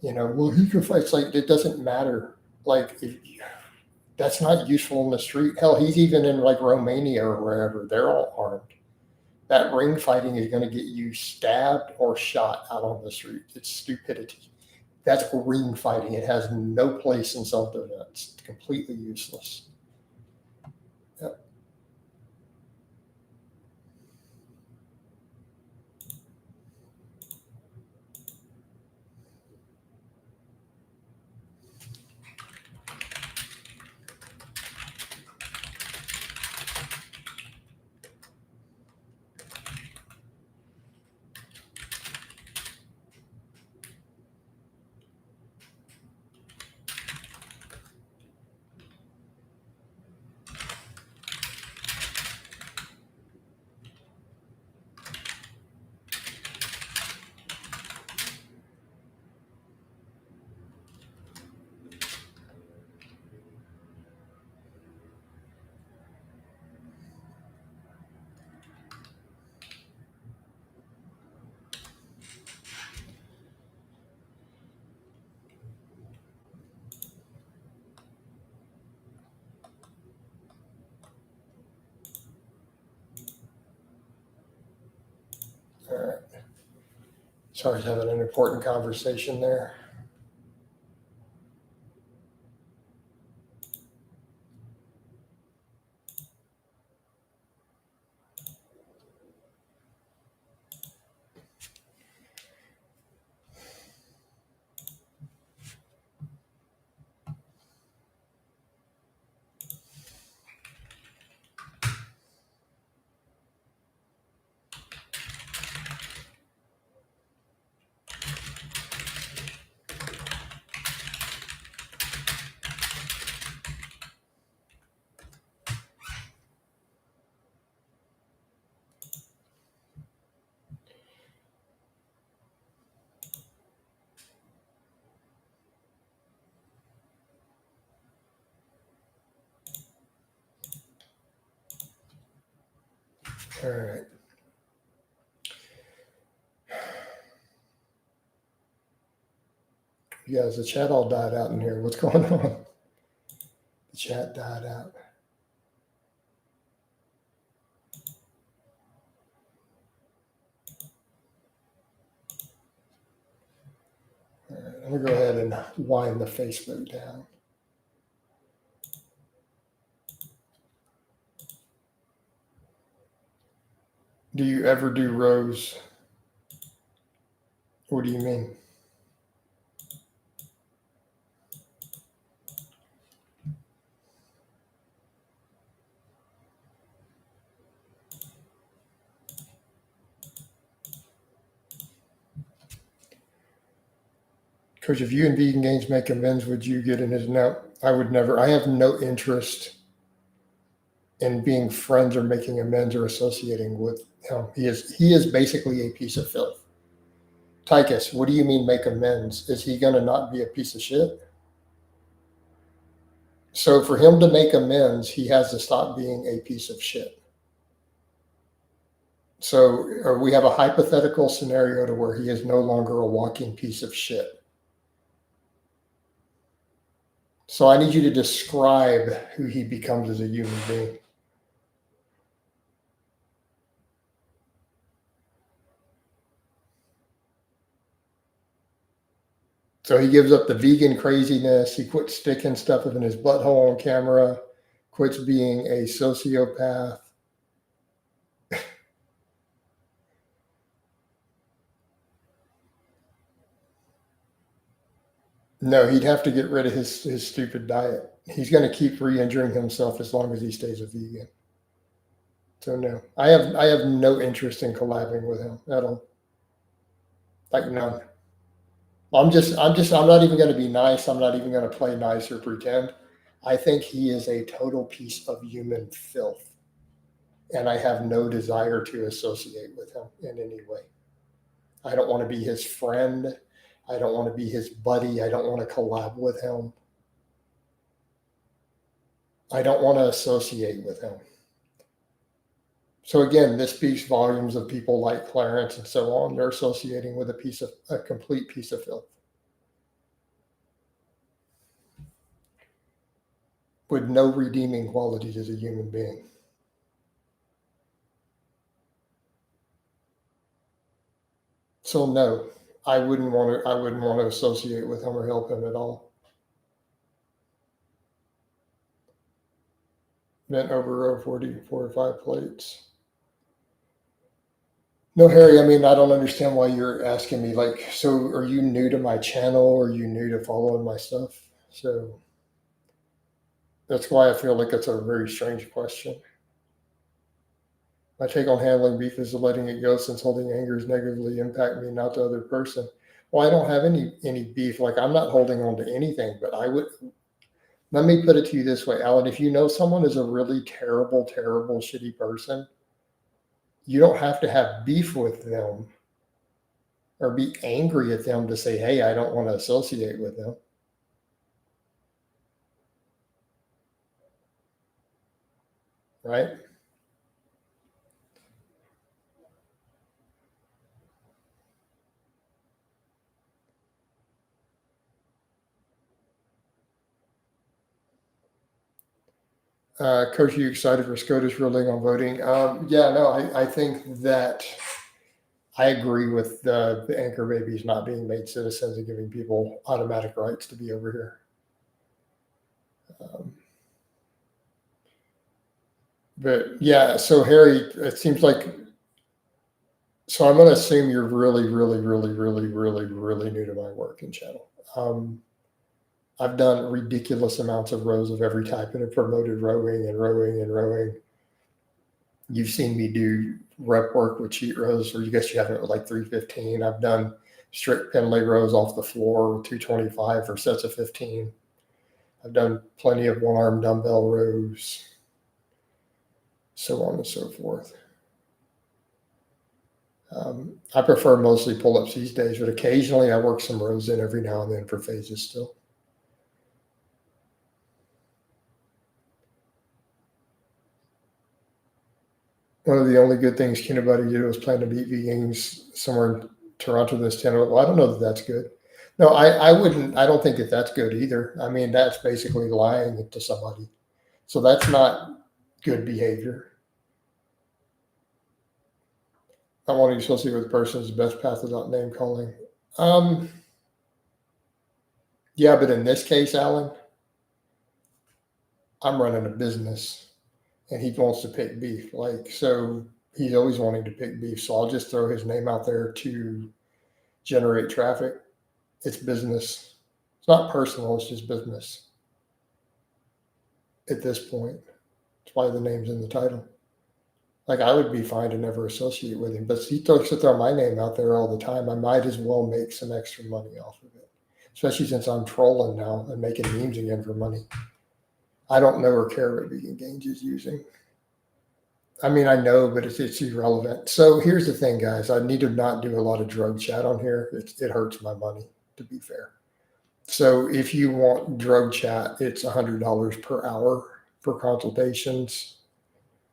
A: Well, he can fight. It's like it doesn't matter. Like that's not useful in the street. Hell, he's even in like Romania or wherever. They're all armed. That ring fighting is going to get you stabbed or shot out on the street. It's stupidity. That's ring fighting. It has no place in self-defense. It's completely useless. Yep. All right. Sorry, I was having an important conversation there. All right. You guys, the chat all died out in here. What's going on? The chat died out. All right, I'm going to go ahead and wind the Facebook down. Do you ever do rows? What do you mean? Coach, if you and Vegan Gains make amends, would you get in his? No, I would never. I have no interest in being friends or making amends or associating with him. He is basically a piece of filth. Tychus, what do you mean make amends? Is he going to not be a piece of shit? So for him to make amends, he has to stop being a piece of shit. So we have a hypothetical scenario to where he is no longer a walking piece of shit. So I need you to describe who he becomes as a human being. So he gives up the vegan craziness. He quits sticking stuff in his butthole on camera, quits being a sociopath. No, he'd have to get rid of his stupid diet. He's going to keep re-injuring himself as long as he stays a vegan. So no, I have no interest in collabing with him at all. Like none. I'm not even going to be nice. I'm not even going to play nice or pretend. I think he is a total piece of human filth. And I have no desire to associate with him in any way. I don't want to be his friend. I don't want to be his buddy. I don't want to collab with him. I don't want to associate with him. So again, this speaks volumes of people like Clarence and so on. They're associating with a complete piece of filth with no redeeming qualities as a human being. So no, I wouldn't want to. I wouldn't want to associate with him or help him at all. Bent over 45 plates. No, Harry, I mean, I don't understand why you're asking me. Like, so are you new to my channel? Or are you new to following my stuff? So that's why I feel like it's a very strange question. My take on handling beef is letting it go since holding angers negatively impact me, not the other person. Well, I don't have any beef. Like I'm not holding on to anything, but I would let me put it to you this way, Alan. If you know someone is a really terrible, terrible, shitty person, you don't have to have beef with them or be angry at them to say, hey, I don't want to associate with them. Right? Coach, are you excited for SCOTUS ruling on voting? Yeah, no, I think that I agree with the anchor babies not being made citizens and giving people automatic rights to be over here. But yeah, so Harry, it seems like, so I'm going to assume you're really, really, really, really, really, really new to my work and channel. I've done ridiculous amounts of rows of every type and have promoted rowing and rowing and rowing. You've seen me do rep work with cheat rows, or you guess you haven't, with like 315. I've done strict pen leg rows off the floor, 225 for sets of 15. I've done plenty of one arm dumbbell rows, so on and so forth. I prefer mostly pull ups these days, but occasionally I work some rows in every now and then for phases still. One of the only good things Peanut Butter did was plan to beat vegans somewhere in Toronto this 10. Well, I don't know that that's good. No, I wouldn't. I don't think that that's good either. I mean, that's basically lying to somebody. So that's not good behavior. Not wanting to associate with a person is the best path without name calling. Um, yeah, but in this case, Alan, I'm running a business and he wants to pick beef. Like, so he's always wanting to pick beef. So I'll just throw his name out there to generate traffic. It's business. It's not personal, it's just business at this point. That's why the name's in the title. Like I would be fine to never associate with him, but he likes to throw my name out there all the time. I might as well make some extra money off of it, especially since I'm trolling now and making memes again for money. I don't know or care what Vegan Gains is using. I mean, I know, but it's irrelevant. So here's the thing, guys. I need to not do a lot of drug chat on here. It hurts my money, to be fair. So if you want drug chat, it's $100 per hour for consultations.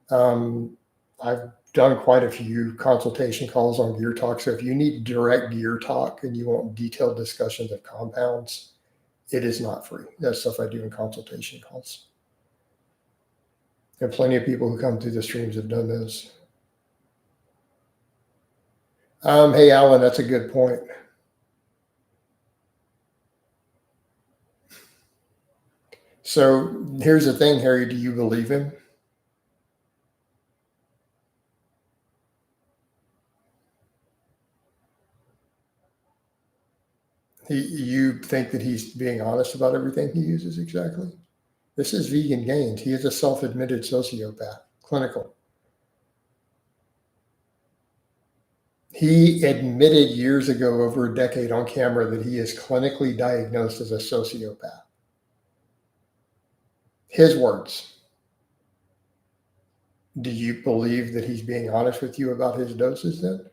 A: I've done quite a few consultation calls on Gear Talk. So if you need direct Gear Talk and you want detailed discussions of compounds, it is not free. That's stuff I do in consultation calls. And plenty of people who come through the streams have done those. Hey, Alan, that's a good point. So here's the thing, Harry. Do you believe him? You think that he's being honest about everything he uses exactly? This is Vegan Gains. He is a self-admitted sociopath, clinical. He admitted years ago, over a decade on camera, that he is clinically diagnosed as a sociopath. His words. Do you believe that he's being honest with you about his doses then?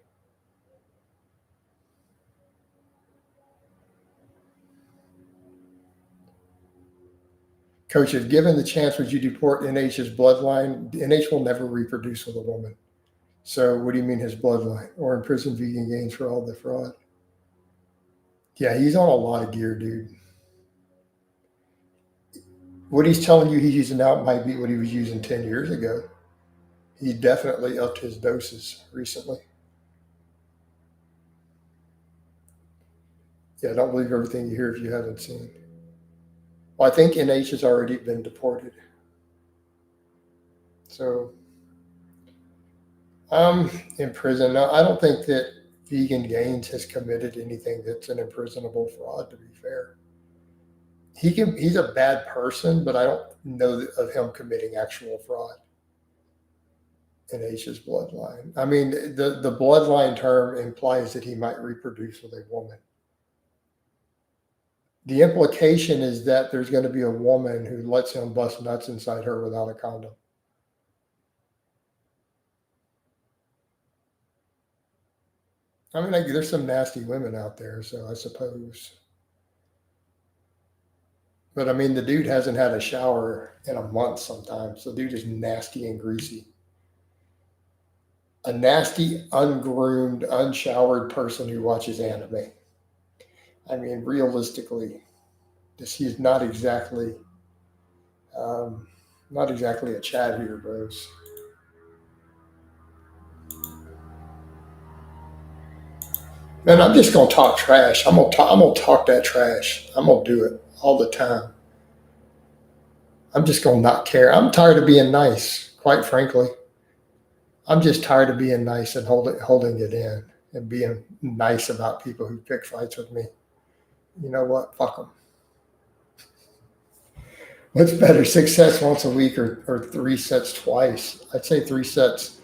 A: Coach, if given the chance, would you deport NH's bloodline? NH will never reproduce with a woman. So what do you mean his bloodline? Or imprison Vegan Gains for all the fraud? Yeah, he's on a lot of gear, dude. What he's telling you he's using now might be what he was using 10 years ago. He definitely upped his doses recently. Yeah, don't believe everything you hear if you haven't seen. Well, I think NH has already been deported. So I'm in prison. Now, I don't think that Vegan Gains has committed anything that's an imprisonable fraud, to be fair. He's a bad person, but I don't know of him committing actual fraud in H's bloodline. I mean, the bloodline term implies that he might reproduce with a woman. The implication is that there's going to be a woman who lets him bust nuts inside her without a condom. I mean, there's some nasty women out there, so I suppose. But I mean, the dude hasn't had a shower in a month sometimes. The dude is nasty and greasy. A nasty, ungroomed, unshowered person who watches anime. I mean, realistically, he's not exactly a Chad here, bros. Man, I'm just gonna talk trash. I'm gonna talk that trash. I'm gonna do it all the time. I'm just gonna not care. I'm tired of being nice, quite frankly. I'm just tired of being nice and holding it in and being nice about people who pick fights with me. You know what? Fuck them. What's better, 6 sets once a week or 3 sets twice? I'd say 3 sets.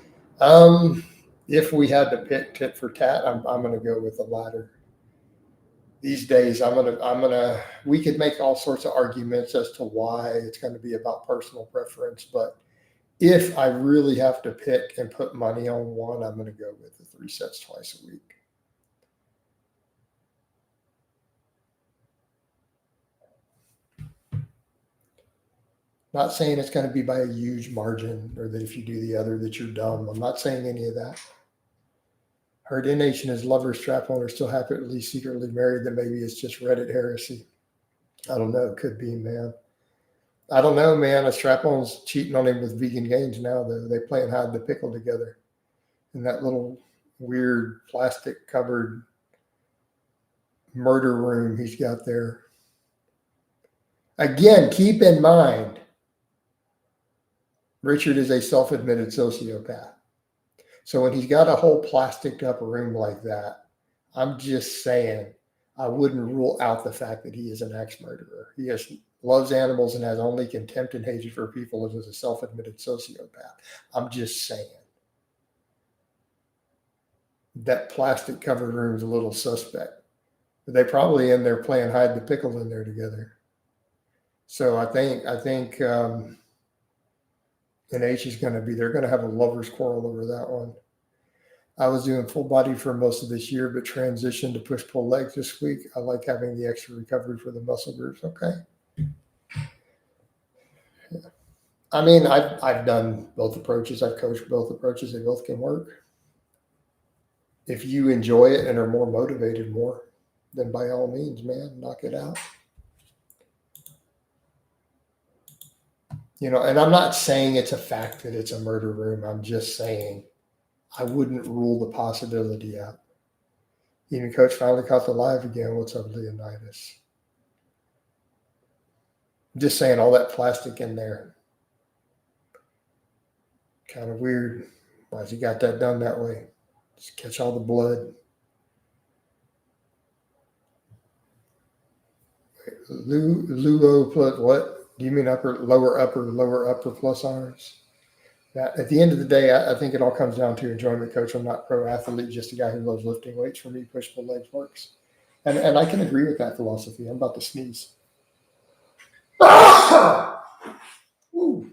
A: If we had to pick tit for tat, I'm going to go with the latter. These days, we could make all sorts of arguments as to why it's going to be about personal preference, but if I really have to pick and put money on one, I'm going to go with the 3 sets twice a week. Not saying it's going to be by a huge margin or that if you do the other that you're dumb. I'm not saying any of that. Heard NH and his lover strap on are still happily secretly married, then maybe it's just Reddit heresy. I don't know. It could be, man. I don't know, man. A strap-on's cheating on him with Vegan Gains now, though. They play and hide the pickle together in that little weird plastic-covered murder room he's got there. Again, keep in mind, Richard is a self-admitted sociopath. So when he's got a whole plastic up room like that, I'm just saying I wouldn't rule out the fact that he is an axe murderer. He loves animals and has only contempt and hatred for people as a self-admitted sociopath. I'm just saying. That plastic covered room is a little suspect. But they probably in there playing hide the pickle in there together. So I think NH is going to be, they're going to have a lover's quarrel over that one. I was doing full body for most of this year, but transitioned to push-pull legs this week. I like having the extra recovery for the muscle groups. Okay. Yeah. I mean, I've done both approaches. I've coached both approaches. They both can work. If you enjoy it and are more motivated then by all means, man, knock it out. You know, and I'm not saying it's a fact that it's a murder room. I'm just saying I wouldn't rule the possibility out. Even Coach finally caught the live again. What's up, Leonidas? I'm just saying all that plastic in there. Kind of weird. Why's he got that done that way? Just catch all the blood. Luo plus what? Do you mean lower upper plus arms? That at the end of the day, I think it all comes down to enjoyment, Coach. I'm not pro athlete, just a guy who loves lifting weights. For me, push pull legs works, and I can agree with that philosophy. I'm about to sneeze. Ooh.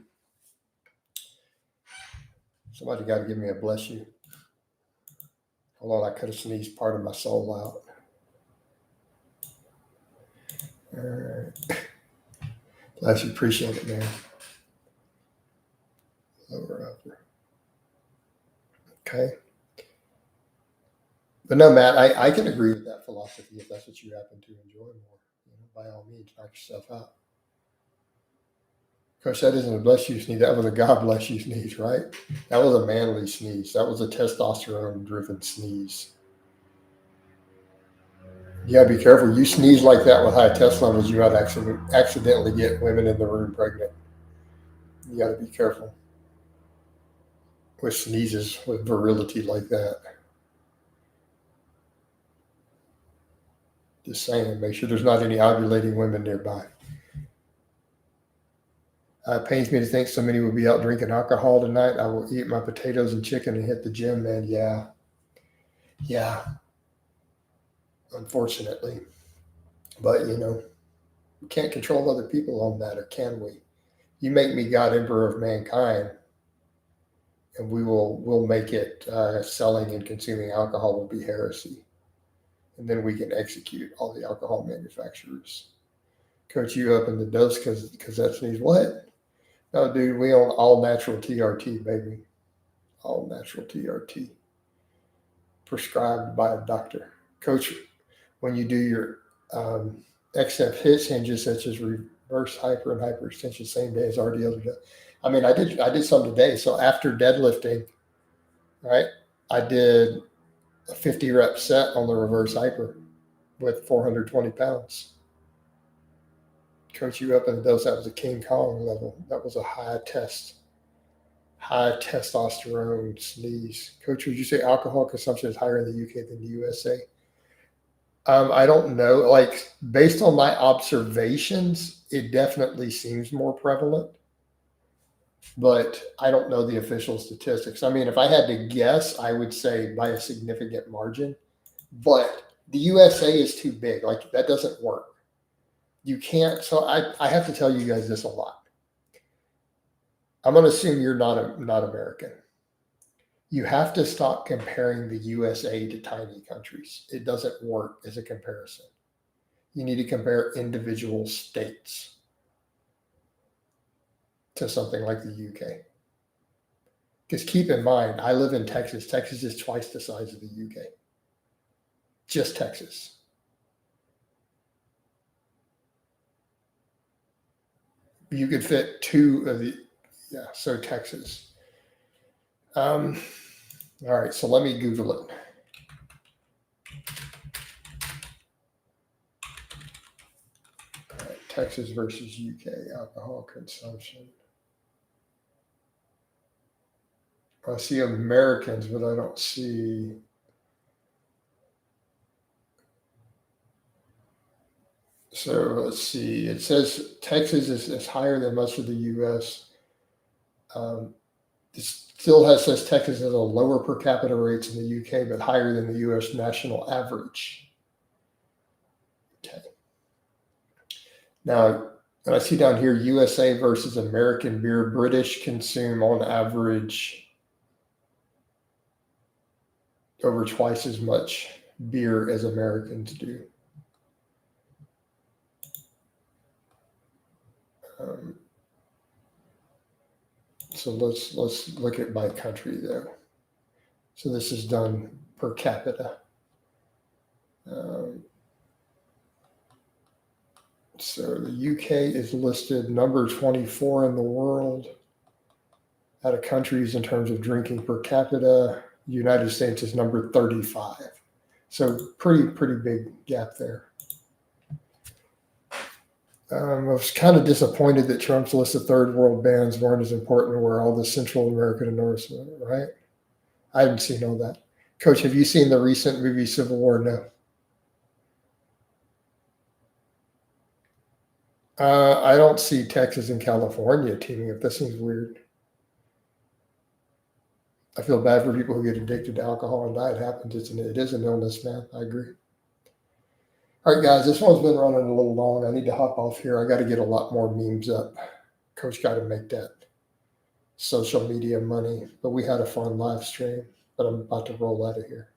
A: Somebody got to give me a bless you. Hold on, I could have sneezed part of my soul out. All right. Bless you. Appreciate it, man. Lower upper. Okay. But no, Matt, I can agree with that philosophy if that's what you happen to enjoy more. By all means, knock yourself out. Coach, that isn't a bless you sneeze. That was a God bless you sneeze, right? That was a manly sneeze. That was a testosterone driven sneeze. You gotta be careful. You sneeze like that with high test levels, you might accidentally get women in the room pregnant. You gotta be careful with sneezes with virility like that. Just saying, make sure there's not any ovulating women nearby. It pains me to think so many will be out drinking alcohol tonight. I will eat my potatoes and chicken and hit the gym, man. Yeah. Unfortunately. But, we can't control other people on that, or can we? You make me God, Emperor of mankind, and we'll make it selling and consuming alcohol will be heresy. And then we can execute all the alcohol manufacturers. Coach you up in the dose because that sneeze. What? No, dude, we own all natural TRT, baby. All natural TRT. Prescribed by a doctor. Coach, when you do your XF hitch hinges such as reverse hyper and hyperextension same day as RDL. I mean, I did some today. So after deadlifting, right, I did a 50 rep set on the reverse hyper with 420 pounds. Coach you up in the dose. That was a King Kong level. That was a high testosterone sneeze. Coach, would you say alcohol consumption is higher in the UK than the USA? I don't know. Like, based on my observations, it definitely seems more prevalent, but I don't know the official statistics. I mean, if I had to guess, I would say by a significant margin, but the USA is too big. Like, that doesn't work. You can't. So I have to tell you guys this a lot. I'm going to assume you're not American. You have to stop comparing the USA to tiny countries. It doesn't work as a comparison. You need to compare individual states to something like the UK. Because keep in mind, I live in Texas. Texas is twice the size of the UK. Just Texas. You could fit two of the, so Texas. All right, so let me Google it. All right, Texas versus UK alcohol consumption. I see Americans, but I don't see. So let's see. It says Texas is higher than most of the U.S. It still says Texas has a lower per capita rates in the UK, but higher than the U.S. national average. Okay. Now, I see down here USA versus American beer. British consume on average over twice as much beer as Americans do. So let's look at by country though. So this is done per capita. So the UK is listed number 24 in the world out of countries in terms of drinking per capita. The United States is number 35. So pretty big gap there. I was kind of disappointed that Trump's list of third world bans weren't as important where all the Central American and North, right? I haven't seen all that. Coach, have you seen the recent movie Civil War? No. I don't see Texas and California teaming up. That seems weird. I feel bad for people who get addicted to alcohol and die. It happens. It is an illness, man. I agree. All right, guys, this one's been running a little long. I need to hop off here. I got to get a lot more memes up. Coach got to make that social media money. But we had a fun live stream, but I'm about to roll out of here.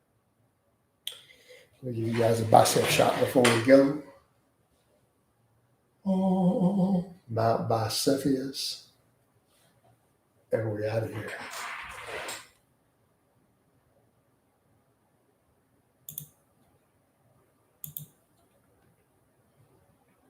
A: Let me give you guys a bicep shot before we go. Oh. Mount Bicephalus, and we're out of here.